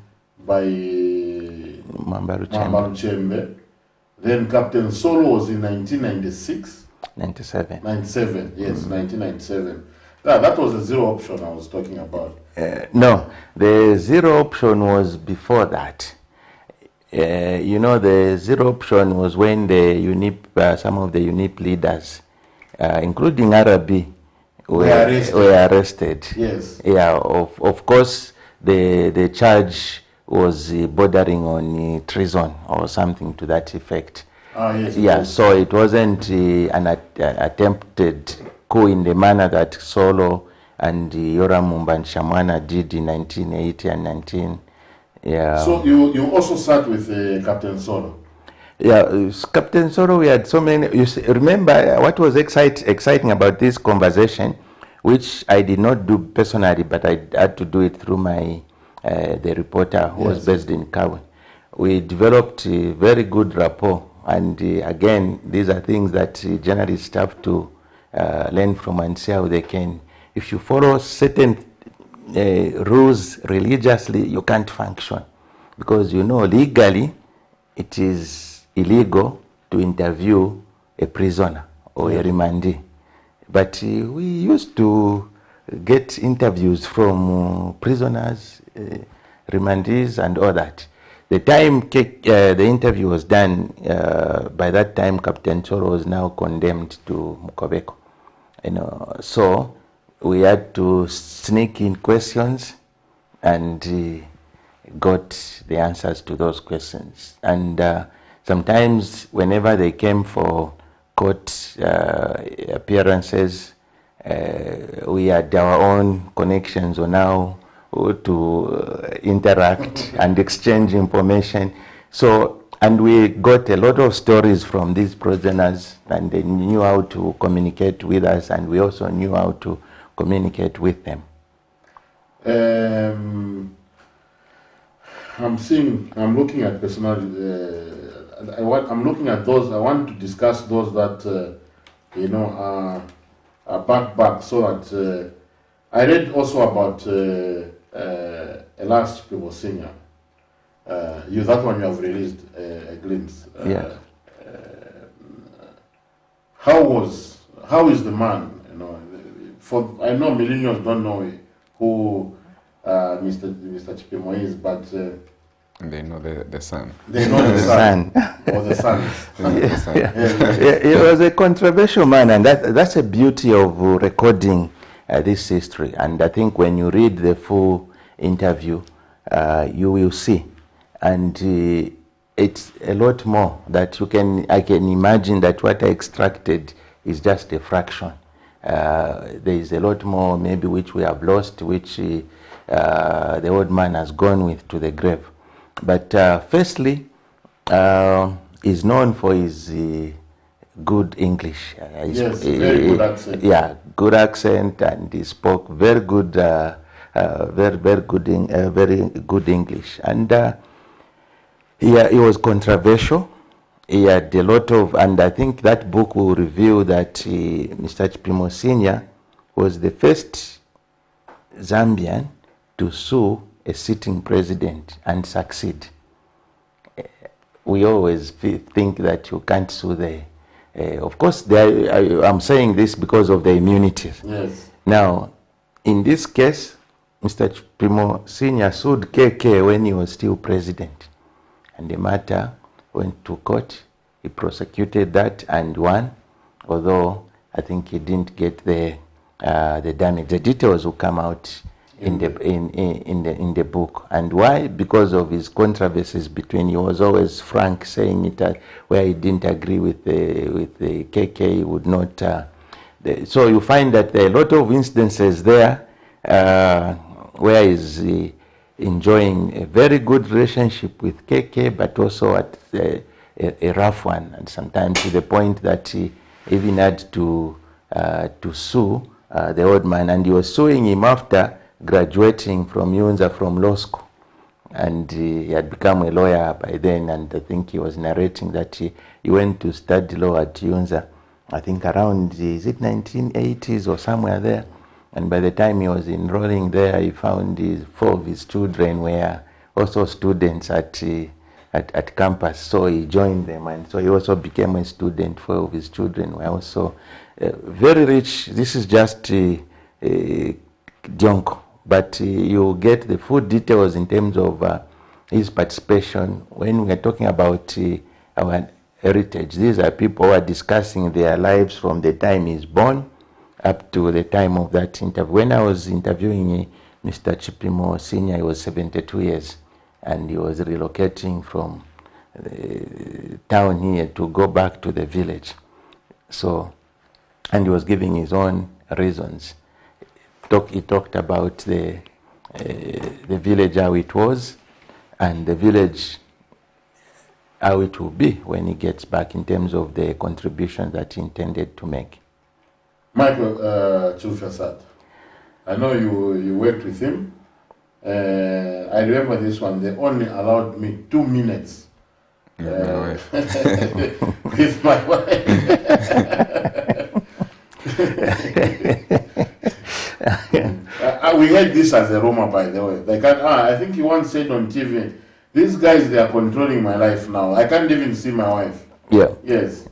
by Mambaru Chembe. Then Captain Solo was in 1996. 97. 97, yes, mm-hmm. 1997. That was the zero option I was talking about. No, the zero option was before that. The zero option was when the some of the UNIP leaders, including Arabi, were arrested. Yes. Yeah, of course, the charge was bordering on treason or something to that effect. Yes. Yeah, so it wasn't an attempted coup in the manner that Solo and Yoram Mumbanshamwana did in 1980 and 19. Yeah. So you also sat with Captain Solo? Yeah, Captain Solo, we had so many. You see, remember what was exciting about this conversation, which I did not do personally, but I had to do it through my the reporter who was based in Kawe. We developed a very good rapport, and again, these are things that journalists have to learn from and see how they can. If you follow certain rules religiously, you can't function, because legally it is illegal to interview a prisoner or a remandee. But we used to get interviews from prisoners, remandees, and all that. The time the interview was done, by that time Captain Solo was now condemned to Mukobeko. So we had to sneak in questions and got the answers to those questions. And sometimes whenever they came for court appearances, we had our own connections on how to interact and exchange information. So, and we got a lot of stories from these prisoners, and they knew how to communicate with us, and we also knew how to communicate with them. I'm looking at personal. I'm looking at those. I want to discuss those that are back, so that I read also about a last people singer. That one you have released a glimpse. Yeah. How is the man? I know millennials don't know who Mr. Chipimo is, but they know the son. They know the son. Or the sons. He was a controversial man, and that's a beauty of recording this history. And I think when you read the full interview, you will see. And it's a lot more that I can imagine that what I extracted is just a fraction. There is a lot more maybe which we have lost, which the old man has gone with to the grave. But firstly, he's known for his good English. Yes, very good accent. Yeah, good accent, and he spoke very good, very good English. And he was controversial. He had a lot of, and I think that book will reveal that Mr. Chipimo Sr. was the first Zambian to sue a sitting president and succeed. We always think that you can't sue the, of course, I'm saying this because of the immunities. Yes. Now, in this case, Mr. Chipimo Sr. sued KK when he was still president. And the matter went to court. He prosecuted that and won, although I think he didn't get the damage. The details will come out in the book. And why? Because of his controversies between. He was always frank, saying it where he didn't agree with the KK, he would not. So you find that there are a lot of instances there where he's enjoying a very good relationship with KK, but also at a rough one, and sometimes to the point that he even had to sue the old man, and he was suing him after graduating from UNZA from law school, and he had become a lawyer by then. And I think he was narrating that he went to study law at UNZA, I think around, is it 1980s or somewhere there. And by the time he was enrolling there, he found 4 of his children were also students at campus. So he joined them, and so he also became a student. 4 of his children were also very rich. This is just Dionko, but you get the full details in terms of his participation. When we are talking about our heritage, these are people who are discussing their lives from the time he's born up to the time of that interview. When I was interviewing Mr. Chipimo Sr., he was 72 years, and he was relocating from the town here to go back to the village. So, and he was giving his own reasons. He talked about the village, how it was, and the village, how it will be when he gets back in terms of the contribution that he intended to make. Michael Chufasat, I know you worked with him. I remember this one. They only allowed me 2 minutes with my wife. We had this as a rumor, by the way. Like, I think he once said on TV, "These guys, they are controlling my life now. I can't even see my wife." Yeah. Yes.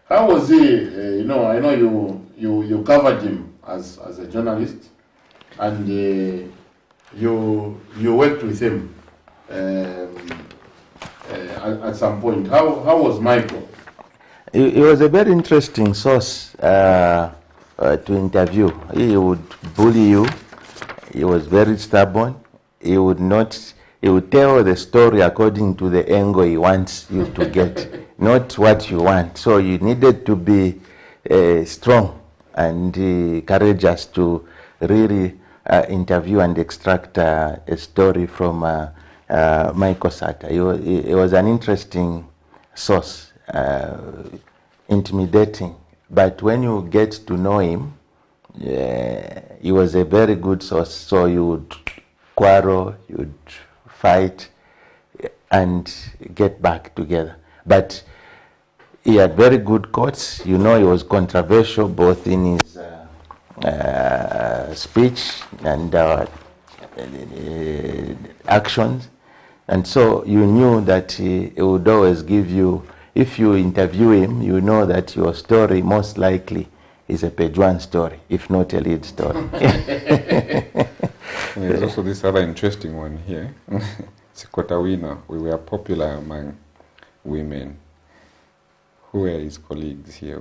How was he? I know you covered him as a journalist, and you worked with him at some point. How was Michael? He was a very interesting source to interview. He would bully you. He was very stubborn. He would tell the story according to the angle he wants you to get, not what you want. So you needed to be strong and courageous to really interview and extract a story from Michael Sata. He was an interesting source, intimidating. But when you get to know him, he was a very good source. So you would quarrel, you would fight, and get back together. But he had very good quotes. He was controversial both in his speech and actions. And so you knew that he would always give you, if you interview him, you know that your story most likely is a page 1 story, if not a lead story. There's also this other interesting one here. Sikotawina, we were popular among women. Who were his colleagues here?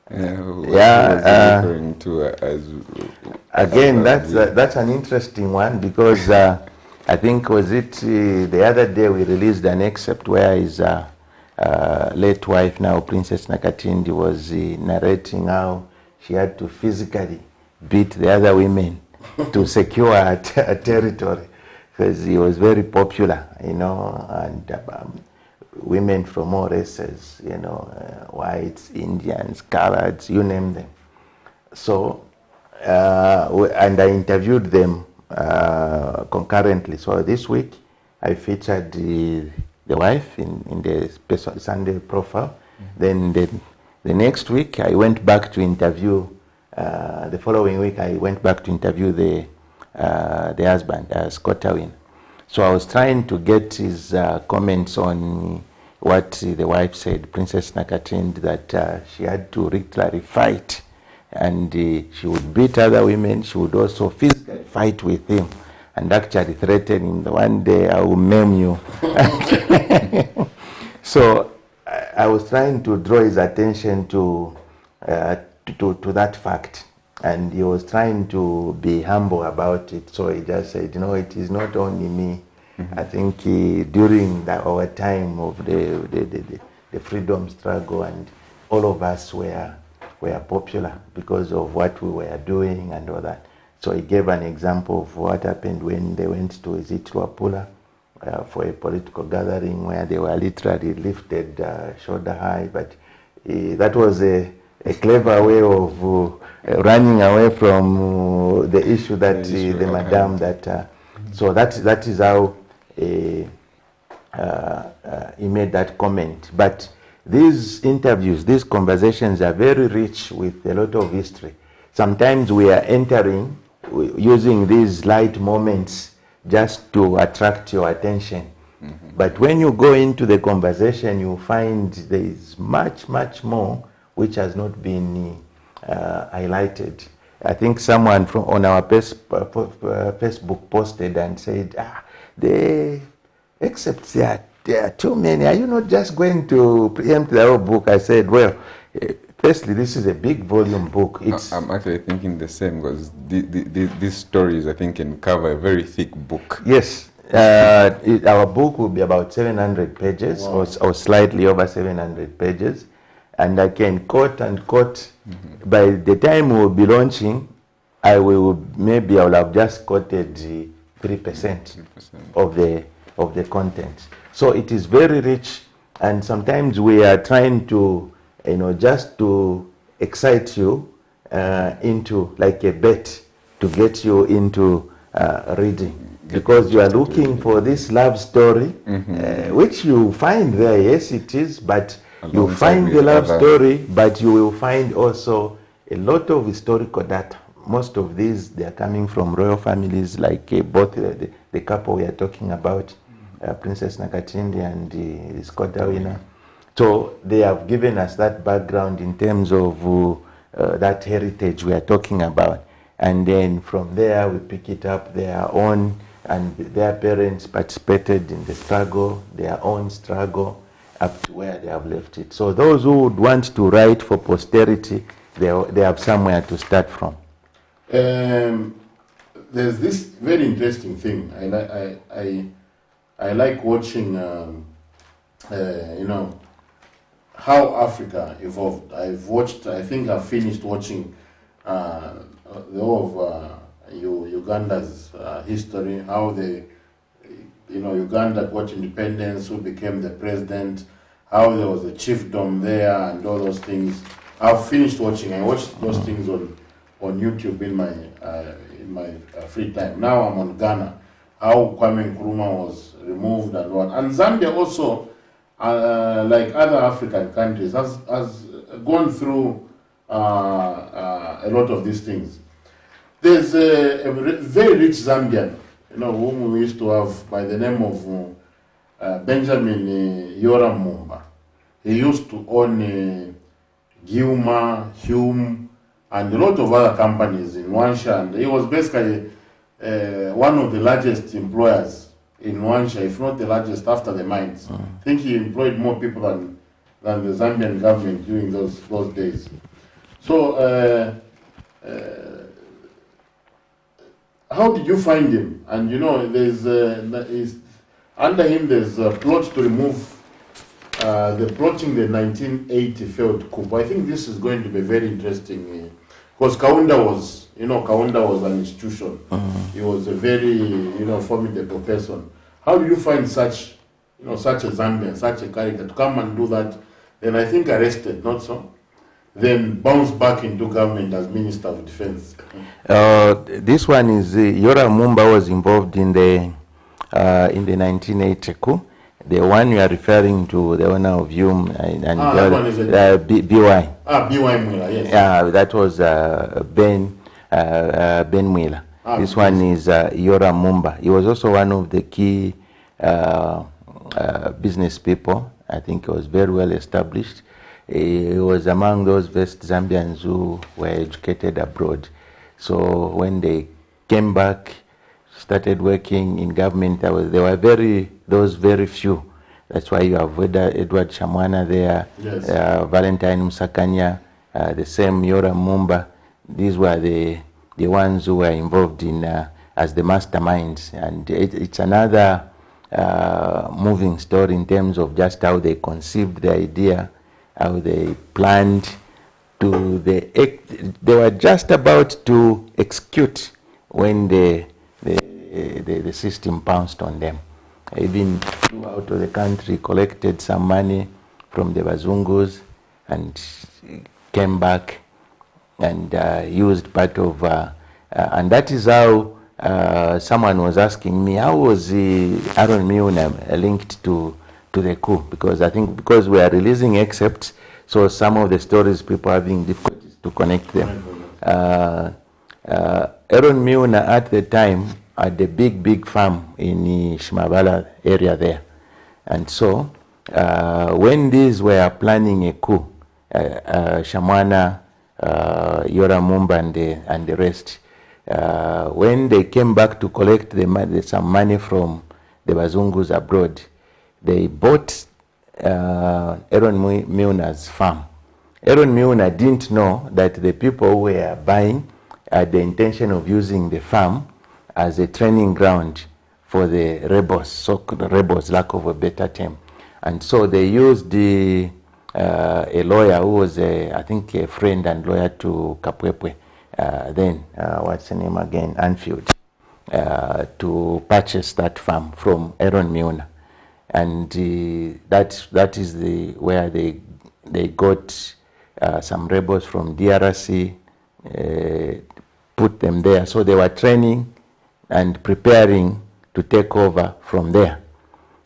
Referring to as again, that's an interesting one, because I think, was it the other day we released an excerpt where his late wife, now Princess Nakatindi, was narrating how she had to physically beat the other women to secure her territory, because he was very popular, you know, and women from all races, you know, whites, Indians, coloreds, you name them. So, and I interviewed them concurrently. So this week I featured the wife in the Sunday profile. Then the next week I went back to interview, the following week I went back to interview the husband, Scott Awin. So I was trying to get his comments on what the wife said, Princess Nakatindi, that she had to literally fight, and she would beat other women. She would also physically fight with him, and actually threaten him, one day I will maim you. So I was trying to draw his attention to that fact, and he was trying to be humble about it. So he just said, you know, it is not only me. I think during our time of the freedom struggle, and all of us were popular because of what we were doing and all that. So he gave an example of what happened when they went to Luapula for a political gathering where they were literally lifted shoulder high. But that was a clever way of running away from the issue that the madam that. So that is how he made that comment. But these interviews, these conversations are very rich with a lot of history. Sometimes we are entering using these light moments just to attract your attention. But when you go into the conversation, you find there is much, much more which has not been highlighted. I think someone on our Facebook posted and said, the excerpts, there are too many. Are you not just going to preempt the whole book? I said, well, firstly, this is a big volume book. I'm actually thinking the same, because these stories, I think, can cover a very thick book. Yes. Our book will be about 700 pages, wow, or slightly over 700 pages. And I can quote and quote. By the time we'll be launching, I will have just quoted 3% of the content. So it is very rich, and sometimes we are trying to, just to excite you into, like a bet, to get you into reading, because you are looking for this love story, which you find there. Yes, it is, but you find the love story, but you will find also a lot of historical data. Most of these, they are coming from royal families, like both the couple we are talking about, Princess Nakatindi and Scott Awin. So they have given us that background in terms of that heritage we are talking about. And then from there, we pick it up their own, and their parents participated in the struggle, their own struggle, up to where they have left it. So those who would want to write for posterity, they have somewhere to start from. There's this very interesting thing. I like watching, how Africa evolved. I've finished watching the whole of Uganda's history, how Uganda got independence, who became the president, how there was a chiefdom there, and all those things. I've finished watching. I watched those things on YouTube in my free time. Now I'm on Ghana. How Kwame Nkrumah was removed and what. And Zambia also, like other African countries, has gone through a lot of these things. There's a very rich Zambian, whom we used to have by the name of Benjamin Yoram Mumba. He used to own Gilma, Hume, and a lot of other companies in Wansha, and he was basically one of the largest employers in Wansha, if not the largest after the mines. I think he employed more people than the Zambian government during those days. So how did you find him? And you know, under him there's a plot to remove the plotting the 1980 failed coup. I think this is going to be very interesting because Kaunda was an institution. He was a very, formidable person. How do you find such a Zambian, such a character to come and do that? Then I think arrested, not so? Then bounce back into government as Minister of Defense. This one is Yora Mumba was involved in the 1980 coup. The one you are referring to, the owner of Hume and that one is BY. BY Mwila, yes. Yeah, that was Ben Mwila. This one is Yora Mumba. He was also one of the key business people. I think he was very well established. He was among those West Zambians who were educated abroad. So when they came back, started working in government, there were very few. That's why you have Edward Shamwana there, yes. Valentine Musakanya, the same Yora Mumba. These were the ones who were involved in as the masterminds. And it's another moving story in terms of just how they conceived the idea, how they planned they were just about to execute when the system pounced on them. Even flew out of the country, collected some money from the Bazungus and came back and used part of, and that is how someone was asking me, how was Aaron Milner linked to the coup? Because I think because we are releasing excerpts, so some of the stories people are having difficulties to connect them. Aaron Milner at the time had a big farm in Shimabala area there. And so when these were planning a coup, Shamwana, Yora Mumba and the rest, when they came back to collect some money from the Bazungus abroad, they bought Aaron Milner's farm. Aaron Milner didn't know that the people who were buying had the intention of using the farm as a training ground for the rebels, so-called rebels, lack of a better term. And so they used a lawyer who was, I think, a friend and lawyer to Kapwepwe, what's the name again, Anfield, to purchase that farm from Aaron Milner. And that is where they got some rebels from DRC, put them there. So they were training and preparing to take over from there.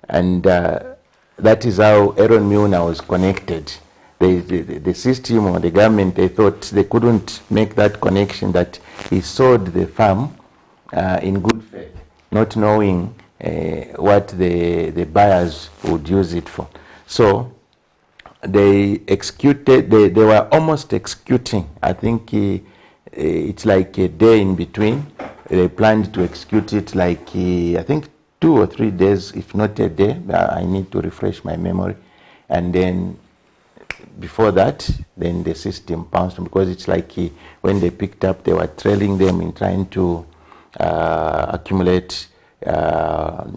And that is how Aaron Milner was connected. The system or the government, they thought they couldn't make that connection, that he sold the farm in good faith, not knowing what the buyers would use it for. So they executed, they were almost executing. I think it's like a day in between. They planned to execute it like, I think 2 or 3 days, if not a day. I need to refresh my memory. And then before that, then the system pounced, because it's like when they picked up, they were trailing them in trying to accumulate the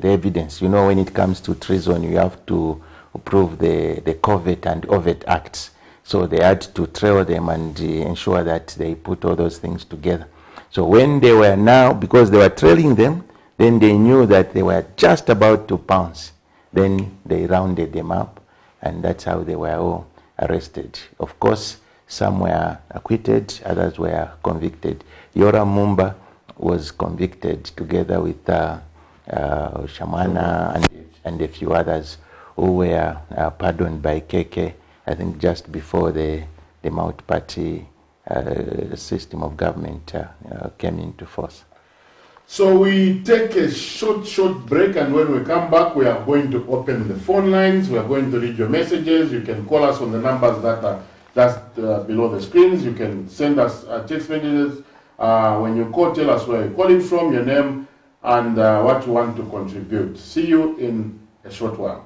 evidence. You know, when it comes to treason, you have to prove the covert and overt acts. So they had to trail them and ensure that they put all those things together. So when they were now, because they were trailing them, then they knew that they were just about to pounce. Then they rounded them up, and that's how they were all arrested. Of course, some were acquitted, others were convicted. Yora Mumba was convicted together with Shamana and a few others who were pardoned by KK, I think just before the multi-party system of government came into force. So we take a short break, and when we come back, we are going to open the phone lines. We are going to read your messages. You can call us on the numbers that are just below the screens. You can send us text messages. When you call, tell us where you're calling from, your name, and what you want to contribute. See you in a short while.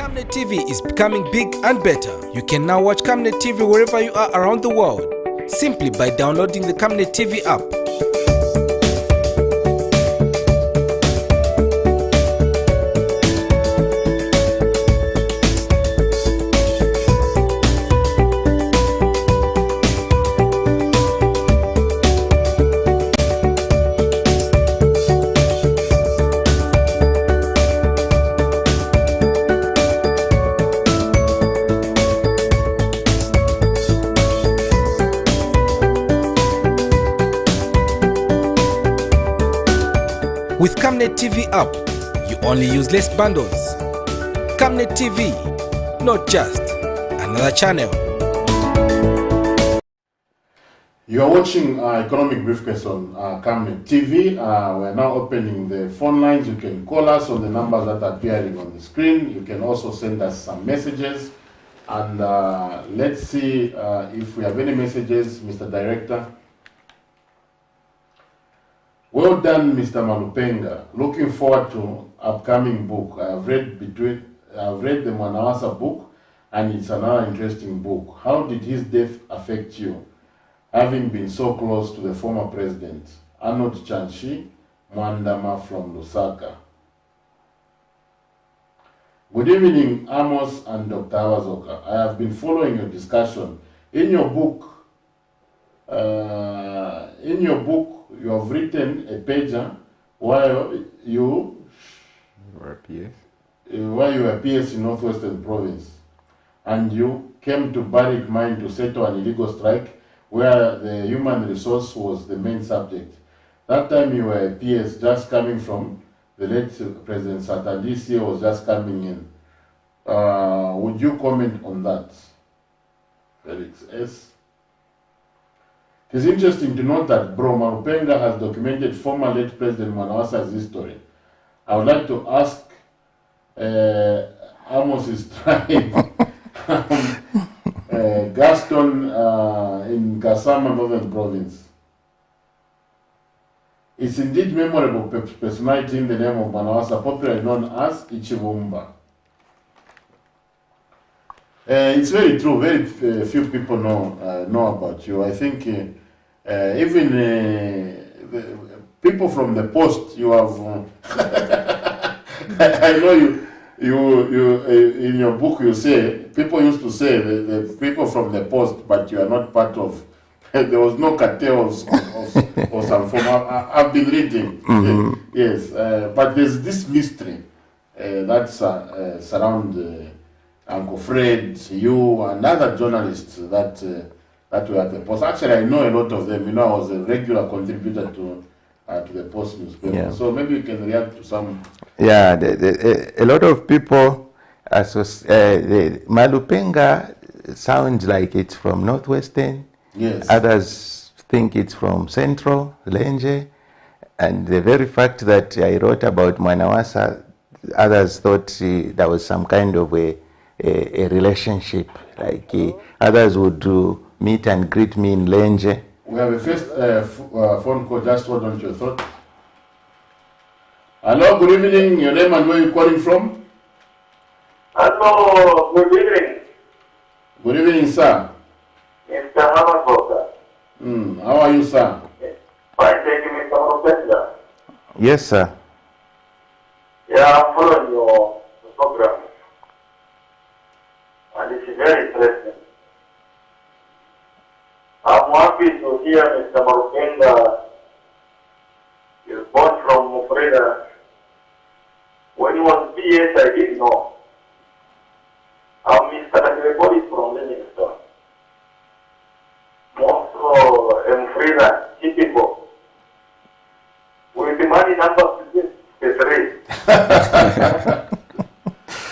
Camnet TV is becoming big and better. You can now watch Camnet TV wherever you are around the world, simply by downloading the Camnet TV app. With Camnet TV app, you only use less bundles. Camnet TV, not just another channel. You are watching Economic Briefcase on Camnet TV. We're now opening the phone lines. You can call us on the numbers that are appearing on the screen. You can also send us some messages. And let's see if we have any messages, Mr. Director. Well done, Mr. Malupenga. Looking forward to upcoming book. I've read the Mwanawasa book, and it's another interesting book. How did his death affect you, having been so close to the former president, Arnold Chanshi Mwandama from Lusaka? Good evening, AMOS and Dr. Awazoka. I have been following your discussion. In your book, you have written a pager while you were PS in Northwestern Province, and you came to Barrick Mine to settle an illegal strike where the human resource was the main subject. That time you were a PS just coming from the late President Satandisi was just coming in. Would you comment on that? Felix S. It is interesting to note that Bro Malupenga has documented former late President Mwanawasa's history. I would like to ask Amos' tribe, Gaston in Kasama, Northern Province. It's indeed memorable personality in the name of Mwanawasa, popularly known as Ichibumba. It's very true. Very few people know about you. I think even the people from the post you have. I know you in your book you say people used to say the people from the post, but you are not part of. There was no cartel of some form. I've been reading. Yes, but there's this mystery that surround. Uncle Fred, you, and other journalists that were at the Post. Actually, I know a lot of them. You know, I was a regular contributor to the Post newspaper. Yeah. So maybe you can react to some. Yeah, a lot of people Malupenga sounds like it's from Northwestern. Yes. Others think it's from Central, Lenje. And the very fact that I wrote about Mwanawasa, others thought there was some kind of a relationship, like others would do meet and greet me in Lenje. We have a first phone call. Just hold on to your thought. Hello, good evening. Your name and where you calling from? Hello, good evening. Good evening, sir. Mr. Hamakosa. How are you, sir? Fine, thank you, Mr. Malupenga. Yes, sir. Yeah, I'm following your program. And it's very interesting. I'm happy to hear Mr. Malupenga is born from Mufreda. When he was PS, I didn't know. Mr. Kakirekodi from Livingstone. Also, Mufreda, typical. With the money number 53.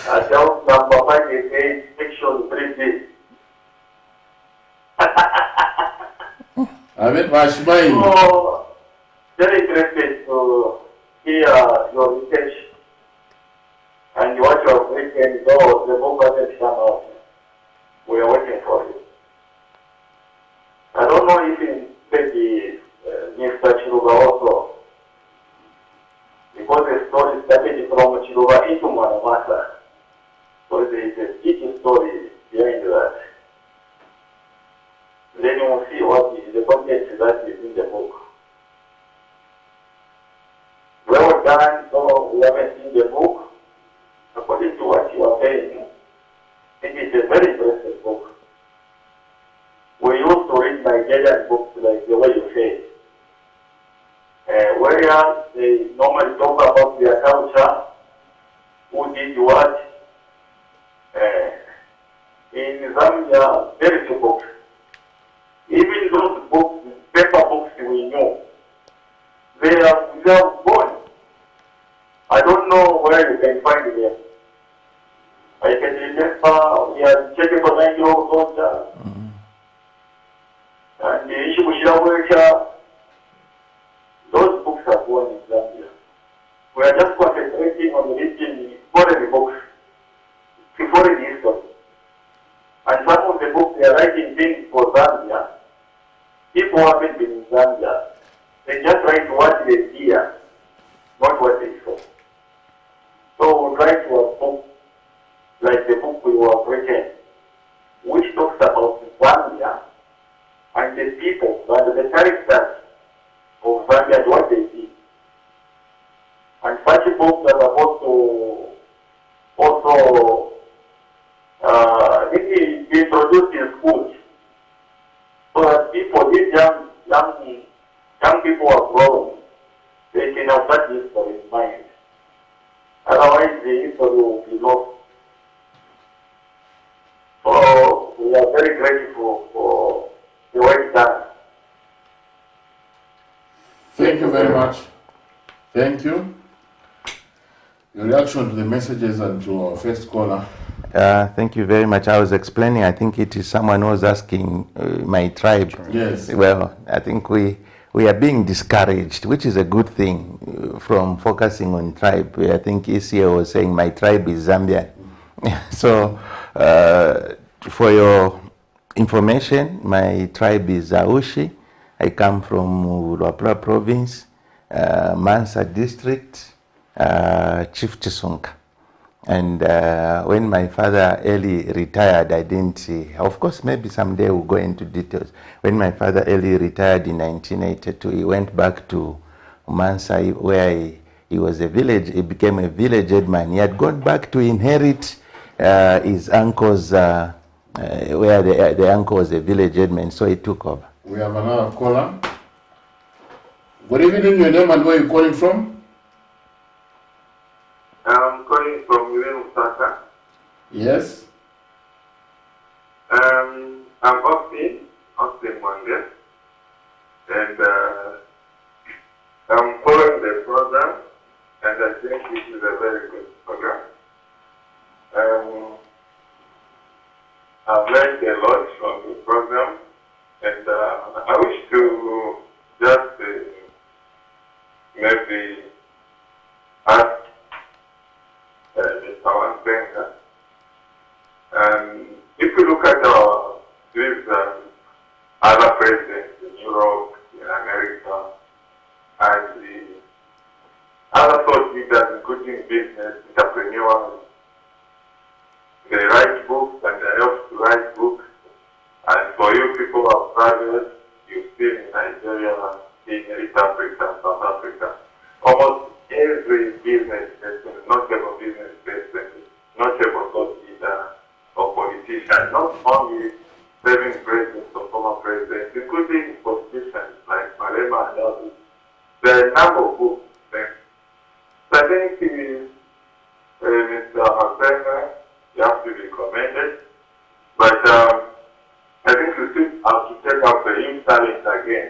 Adult number 58, section 3B. So, very interested to hear your research and what you have written, though the book hasn't come out. We are waiting for you. I don't know if in maybe Mr. Chiruba also, because the story started from Chiruba into Mwanawasa. So done, so we haven't seen the book. According to what you are saying, it is a very interesting book. We used to read Nigerian books like the way you say, where they normally talk about their culture, who did what. In Zambia, very few books. Even those books, paper books we know, they are gone. I don't know where you can find them. I can remember we are checking for 9-year-old daughter. And the issue those books are gone in Zambia. We are just concentrating on reading foreign books, foreign history. And some of the books they are writing things for Zambia. People who haven't been in Zambia, they just write what they hear, not what they saw. So we write to a book, like the book we were written, which talks about Zambia and the people and the characters of Zambia and what they did. And such books are supposed to also be introduced in schools, so that people, these young people are growing, they can have that history in mind. Otherwise, the history will be lost. So we are very grateful for the work done. Thank you very much. Thank you. Your reaction to the messages and to our first caller. Thank you very much. I was explaining, I think it is someone who was asking my tribe. Yes. Well, I think we are being discouraged, which is a good thing from focusing on tribe. I think ECA was saying my tribe is Zambian. So, for your information, my tribe is Aushi. I come from Luapula province, Mansa district, Chief Chisunga. And when my father early retired, I didn't see. Of course, maybe someday we'll go into details. When my father early retired in 1982, he went back to Mansa, where he was a village. He became a village headman. He had gone back to inherit his uncle's, where the uncle was a village headman, so he took over. We have another caller. Good evening, your name and where you're calling from? I'm calling from Usaka. Yes. I'm Austin Mwange, and I'm following the program, and I think this is a very good program. I've learned a lot from the program, and I wish to just maybe ask Mr. MALUPENGA. If you look at these other presidents in Europe, in America, and the other thought leaders, including business, entrepreneurs, they write books and they help to write books. And for you people who are private, you've seen in Nigeria, in East Africa, South Africa, almost every business person, notable business person, notable thought leader or politician, not only serving presidents or former presidents, including politicians like Malema and others, there are a number of books. So I think Mr. MALUPENGA, you have to be commended, but I think we still have to take up the youth talent again.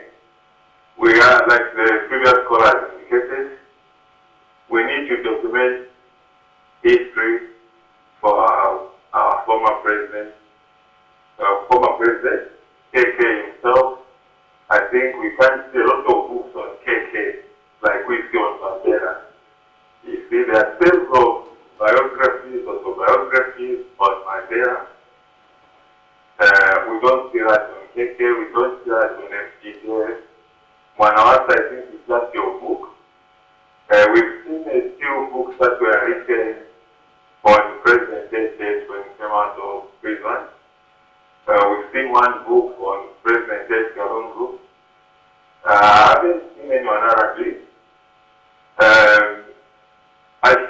We are, like the previous caller indicated, we need to document history for our former president, KK himself. I think we can see a lot of books on KK, like we see on Mandela. You see, there are several biographies, autobiographies on Mandela. We don't see that on KK, we don't see that on FGJ. Manawasa, I think, is just your book. We've seen a few books that were written on President Tate when he came out of prison. We've seen one book on President Tate's own group. I haven't seen anyone Arabic.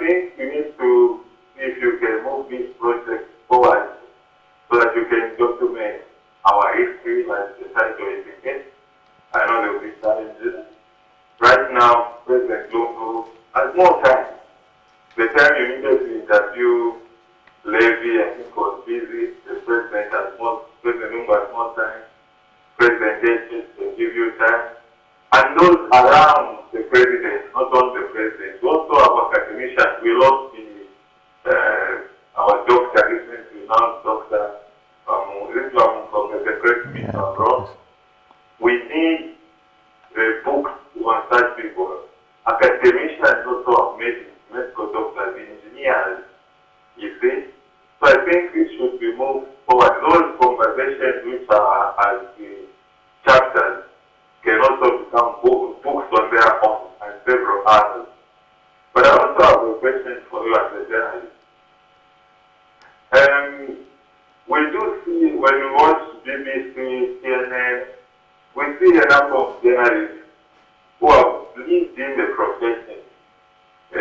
think you need to see if you can move this project forward so that you can document our history, like the title indicates. I know there will be challenges. Right now, President Lungu has more time. The time you needed to interview Levy, I think, was busy. The President Lungu has more time. President Dacius will give you time. And those around the President, not only the President, we also have academicians. We lost our doctor recently, now Dr. Professor Greg Smith abroad. We need books on such people. Academicians also have made medical doctors, engineers, you see. So I think it should be moved forward. Those conversations which are as chapters can also become books on their own and several others. But I also have a question for you as a journalist. We do see, when we watch BBC, CNN, we see a number of journalists who have lived in the profession. I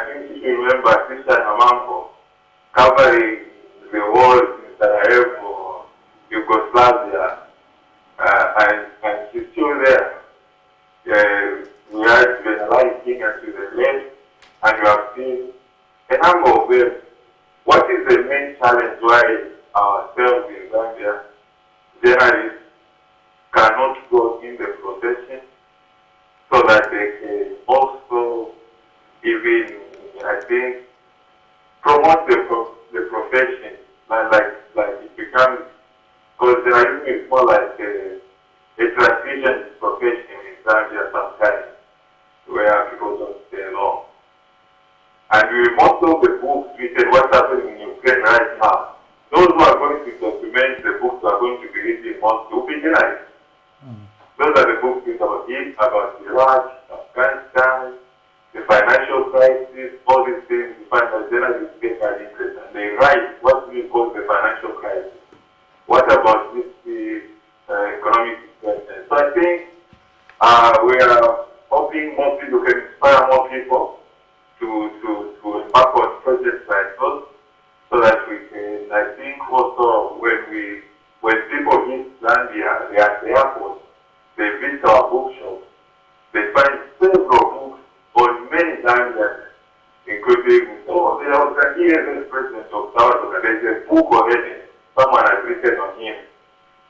think if you remember Christian Amanko covering the wars in Sarajevo, Yugoslavia, and she's still there. We are generalizing and to the left, and you have seen a number of them. What is the main challenge why ourselves in Zambia, journalists, cannot go in the profession so that they can also even, I think, promote the profession, like it becomes, because journalism is more like a transition profession in Zambia sometimes, where people don't stay long. And most of the books written what's happening in Ukraine right now, those who are going to document the books are going to be written most will be journalists. Those are the books written about Iraq, Afghanistan, the financial crisis, all these things. You find that journalists get an interest and they write what we call the financial crisis. What about this economic situation? So I think we are hoping more people can inspire more people to embark on projects like those, so that we can, I think also when people visit Zambia, they are at the airport, they visit our bookshops, they find several books on many Zambians, including, there was an ESS president of South Africa, there's a book already, someone has written on him.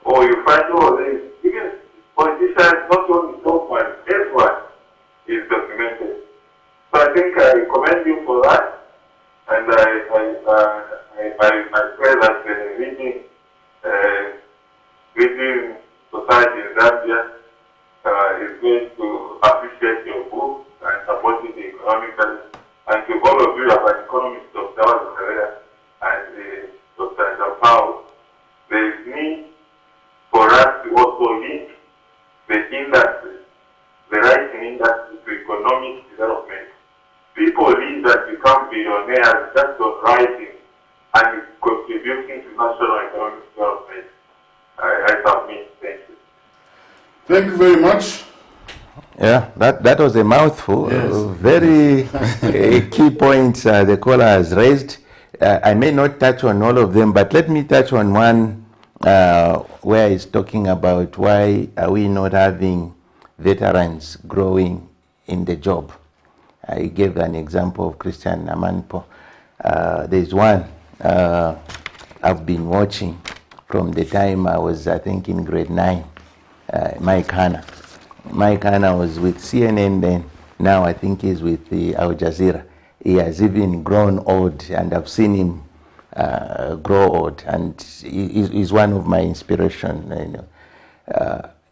Or you find, there's even politicians, not only someone, everyone is documented. So I think I commend you for that, and I pray that the reading society in Zambia is going to appreciate your book and support it economically. And to all of you, as an economist, Dr. Career and Dr. Japao, there is need for us to also link the industry, the writing industry, to economic development. People leave and become billionaires just on writing and contributing to national economic development. I submit. Thank you. Thank you very much. Yeah, that was a mouthful. Yes. Very key points the caller has raised. I may not touch on all of them, but let me touch on one where he's talking about why are we not having veterans growing in the job. I gave an example of Christian Amanpo. There's one I've been watching from the time I was, I think, in grade 9, Mike Hanna. Mike Hanna was with CNN then. Now I think he's with the Al Jazeera. He has even grown old, and I've seen him grow old, and he's one of my inspiration.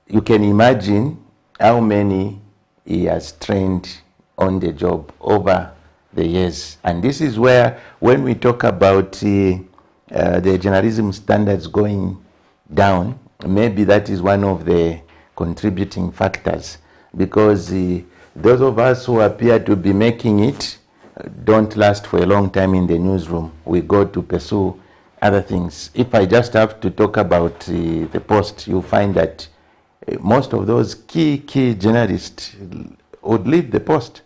You can imagine how many he has trained on the job over the years. And this is where, when we talk about the journalism standards going down, maybe that is one of the contributing factors, because those of us who appear to be making it don't last for a long time in the newsroom. We go to pursue other things. If I just have to talk about the Post, you'll find that most of those key journalists would leave the Post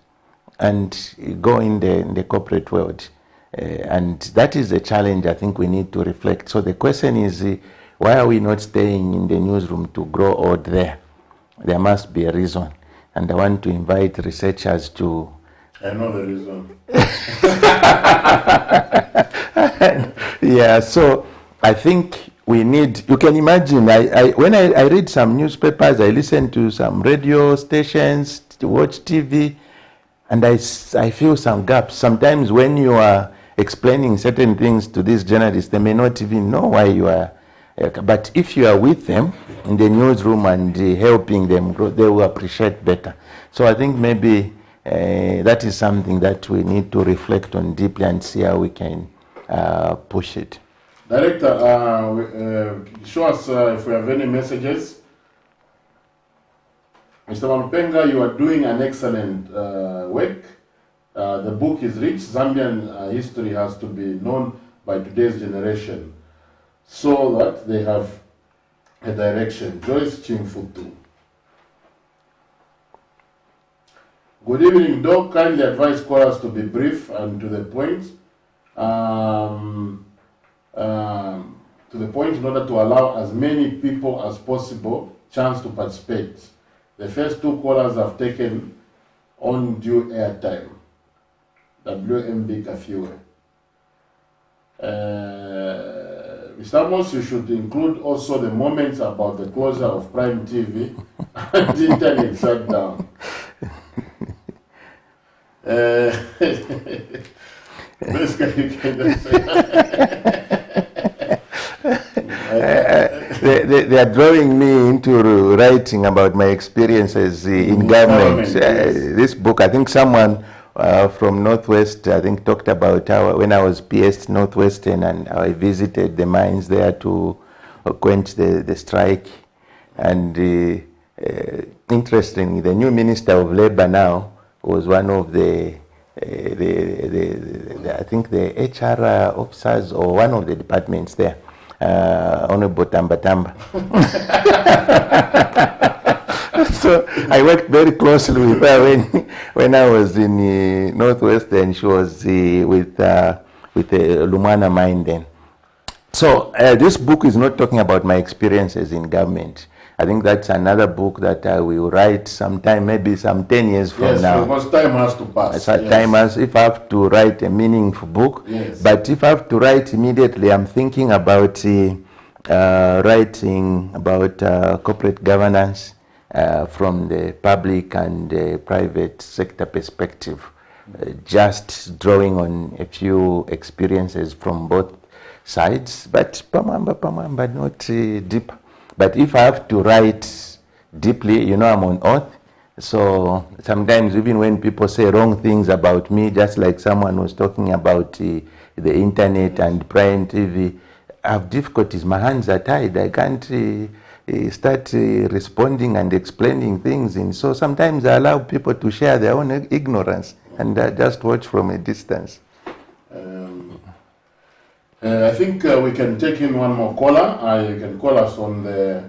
and go in the corporate world. And that is a challenge I think we need to reflect. So the question is, why are we not staying in the newsroom to grow old there? There must be a reason. And I want to invite researchers to... I know the reason. Yeah, so I think we need, you can imagine, when I read some newspapers, I listen to some radio stations, to watch TV, and I feel some gaps. Sometimes when you are explaining certain things to these journalists, they may not even know why you are, but if you are with them in the newsroom and helping them grow, they will appreciate better. So I think maybe that is something that we need to reflect on deeply and see how we can push it. Director, show us if we have any messages. Mr. Malupenga, you are doing an excellent work. The book is rich. Zambian history has to be known by today's generation so that they have a direction. Joyce Chingfutu. Good evening, Doc. Kindly advise callers to be brief and to the point. In order to allow as many people as possible chance to participate. The first two callers have taken undue airtime. WMB Kafue. Mr. AMOS, you should include also the moments about the closure of Prime TV and the internet shut down. Basically, you can just say they are drawing me into writing about my experiences in government. Yes. This book, I think someone from Northwest, I think, talked about how when I was PS Northwestern and I visited the mines there to quench the strike. And interestingly, the new Minister of Labor now was one of the I think the HR officers or one of the departments there. Honorable Tamba. So I worked very closely with her when I was in Northwest, and she was with the Lumana mine then. So this book is not talking about my experiences in government. I think that's another book that I will write sometime, maybe some 10 years from now. Yes, because time has to pass. Time has, if I have to write a meaningful book. Yes. But if I have to write immediately, I'm thinking about writing about corporate governance from the public and private sector perspective, just drawing on a few experiences from both sides, but pamamba, not deep. But if I have to write deeply, you know, I'm on oath. So sometimes even when people say wrong things about me, just like someone was talking about the internet and Prime TV, I have difficulties. My hands are tied. I can't start responding and explaining things. And so sometimes I allow people to share their own ignorance and just watch from a distance. I think we can take in one more caller. You can call us on the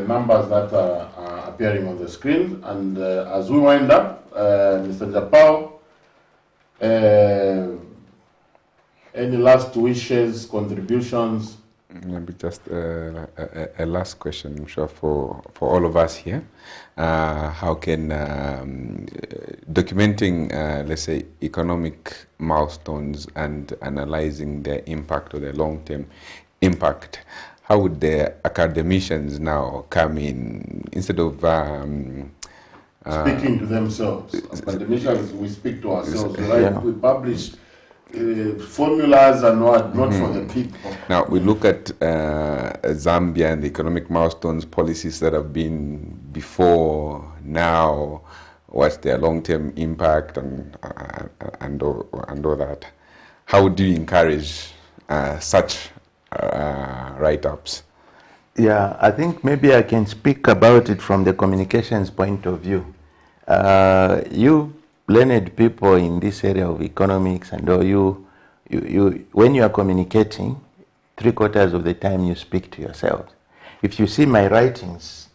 numbers that are appearing on the screen. And as we wind up, Mr. Japao, any last wishes, contributions? Maybe just a last question, I'm sure, for all of us here. How can documenting, let's say, economic milestones and analyzing their impact or their long-term impact, how would the academicians now come in instead of speaking to themselves? Academicians, we speak to ourselves, right? Yeah. We publish formulas and what, not for the people. Now we look at Zambia and the economic milestones, policies that have been before, now, what's their long-term impact and all that. How do you encourage such write-ups? Yeah, I think maybe I can speak about it from the communications point of view. You learned people in this area of economics, and when you are communicating, 3/4 of the time you speak to yourself. If you see my writings,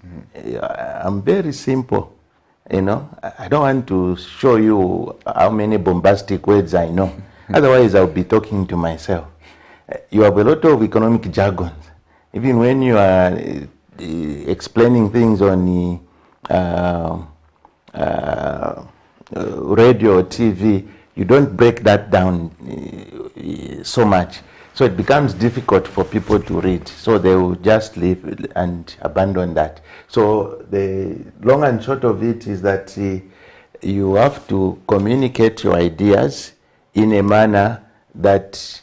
I'm very simple. You know, I don't want to show you how many bombastic words I know. Otherwise, I'll be talking to myself. You have a lot of economic jargon. Even when you are explaining things on the radio or TV, you don't break that down so much. So it becomes difficult for people to read. So they will just leave and abandon that. So the long and short of it is that you have to communicate your ideas in a manner that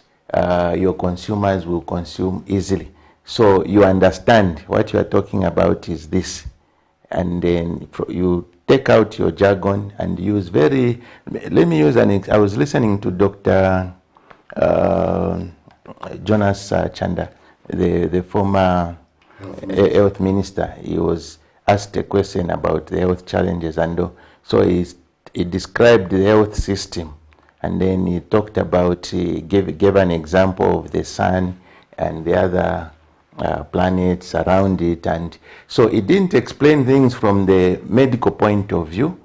your consumers will consume easily. So you understand what you are talking about is this. And then you take out your jargon and use very, let me use I was listening to Dr. Jonas Chanda, the former health minister. He was asked a question about the health challenges, and so he described the health system, and then he talked about, gave an example of the sun and the other planets around it, and so he didn't explain things from the medical point of view.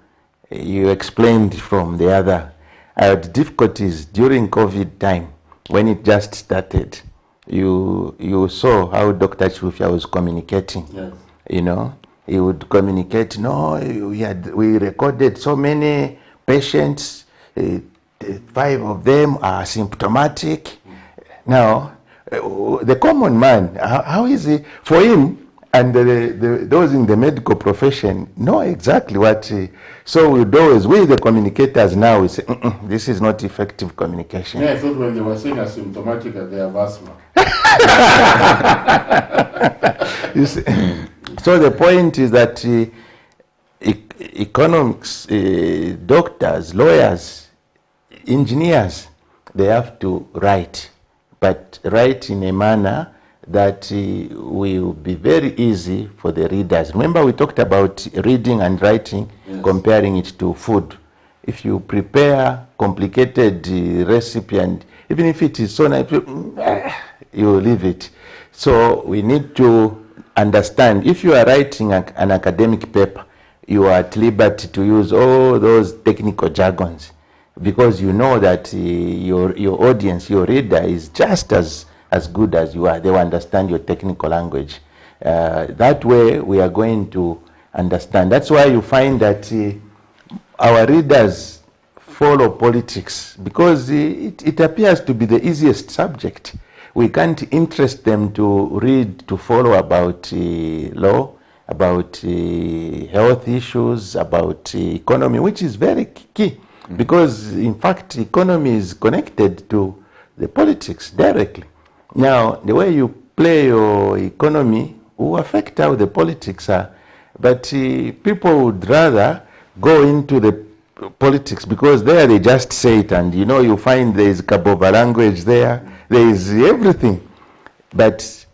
You explained from the other. I had difficulties during COVID time when it just started. You saw how Dr. Chufya was communicating. Yes. You know, he would communicate. No, we recorded so many patients. 5 of them are symptomatic. Now, the common man, how is it for him? And those in the medical profession know exactly what. So we the communicators now, we say, this is not effective communication. Yeah, I thought when they were saying asymptomatic that they have asthma. You see, so the point is that economics, doctors, lawyers, engineers, they have to write, but write in a manner that will be very easy for the readers. Remember, we talked about reading and writing, yes, comparing it to food. If you prepare complicated recipe, and even if it is so nice, you leave it. So we need to understand, if you are writing an academic paper, you are at liberty to use all those technical jargons, because you know that your audience, your reader, is just as good as you are. They will understand your technical language. That way we are going to understand. That's why you find that our readers follow politics, because it appears to be the easiest subject. We can't interest them to read, to follow about law, about health issues, about economy, which is very key, because in fact economy is connected to the politics directly. Now, the way you play your economy will affect how the politics are. But people would rather go into the politics, because there they just say it, and you find there is Kabova language there, there is everything. But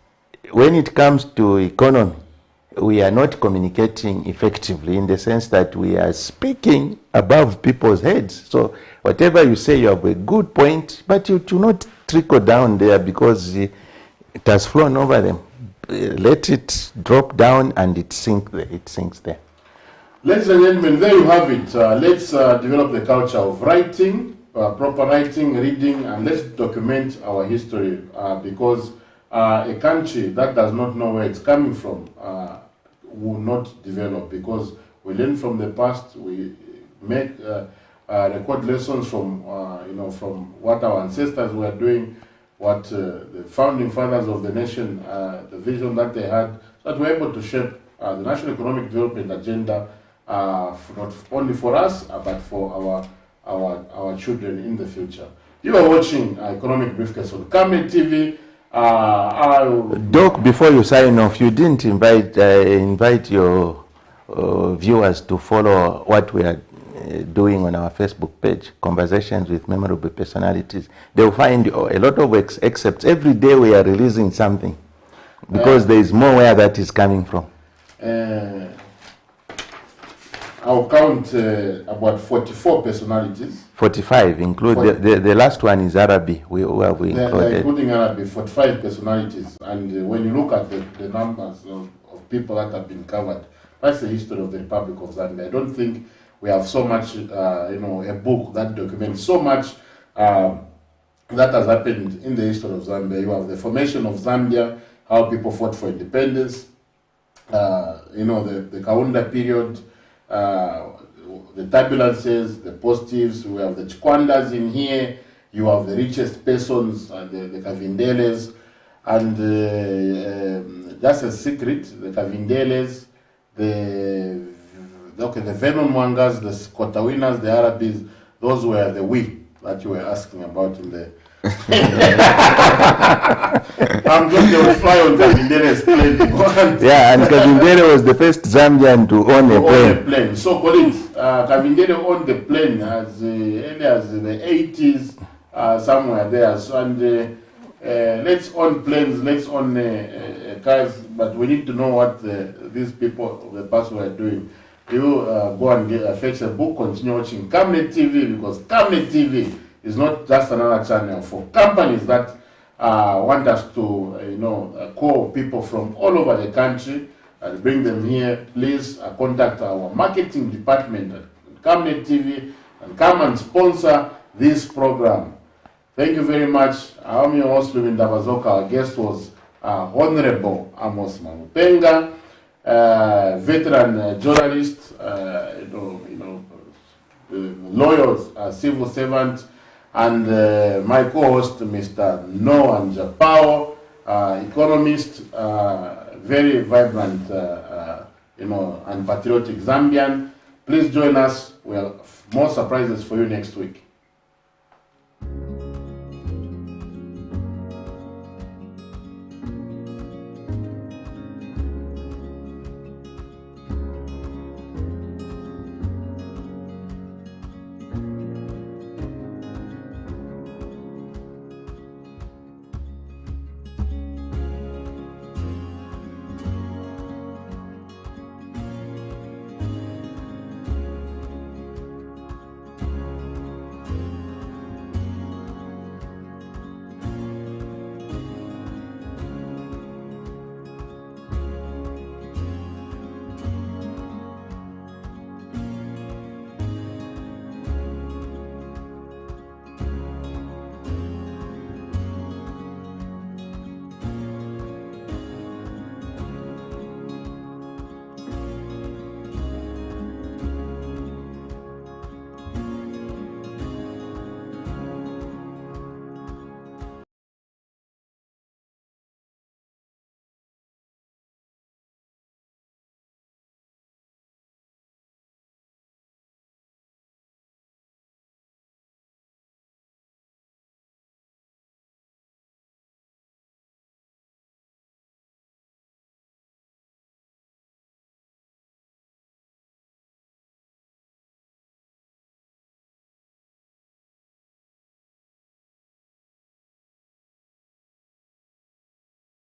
when it comes to economy, we are not communicating effectively, in the sense that we are speaking above people's heads. So whatever you say, you have a good point, but you do not trickle down there, because it has flown over them. Let it drop down and it sinks there. Ladies and gentlemen, there you have it. Let's develop the culture of writing, proper writing, reading, and let's document our history, because a country that does not know where it's coming from will not develop, because we learn from the past, we make record lessons from from what our ancestors were doing, what the founding fathers of the nation, the vision that they had, so that we're able to shape the national economic development agenda, not only for us, but for our children in the future. You are watching Economic Briefcase on Camnet TV. Doc, before you sign off, you didn't invite your viewers to follow what we are doing on our Facebook page, Conversations with Memorable Personalities. They'll find a lot of excerpts. Every day we are releasing something, because there is more where that is coming from. I'll count about 44 personalities. 45, include the last one is Arabi. Who have we included? Including Arabi, 45 personalities. And when you look at the numbers of people that have been covered, That's the history of the Republic of Zambia. I don't think we have so much, a book that documents so much that has happened in the history of Zambia. You have the formation of Zambia, how people fought for independence, the Kaunda period, the turbulences, the positives. We have the Chikwandas in here. You have the richest persons, the Kavindeles, and that's a secret. The Kavindeles, the Venom Wangas, the Skotawinas, the Arabis. Those were the we that you were asking about in the. I'm just going to fly on Kavindele's plane. Yeah, and Kavindele was the first Zambian to own a plane. So, colleagues, Kavindele owned the plane as early as the 80s, somewhere there. So, and let's own planes, let's own cars, but we need to know what these people of the past were doing. You go and fetch a book, continue watching Camnet TV, because Camnet TV is not just another channel for companies that want us to, call people from all over the country and bring them here. Please contact our marketing department at Camnet TV and come and sponsor this program. Thank you very much. I'm your host, Lubin Dabazoka. Our guest was Honorable AMOS MALUPENGA, veteran journalist, lawyers, civil servant, and my co-host, Mr. Noah Njapao, economist, very vibrant, and patriotic Zambian. Please join us. We have more surprises for you next week.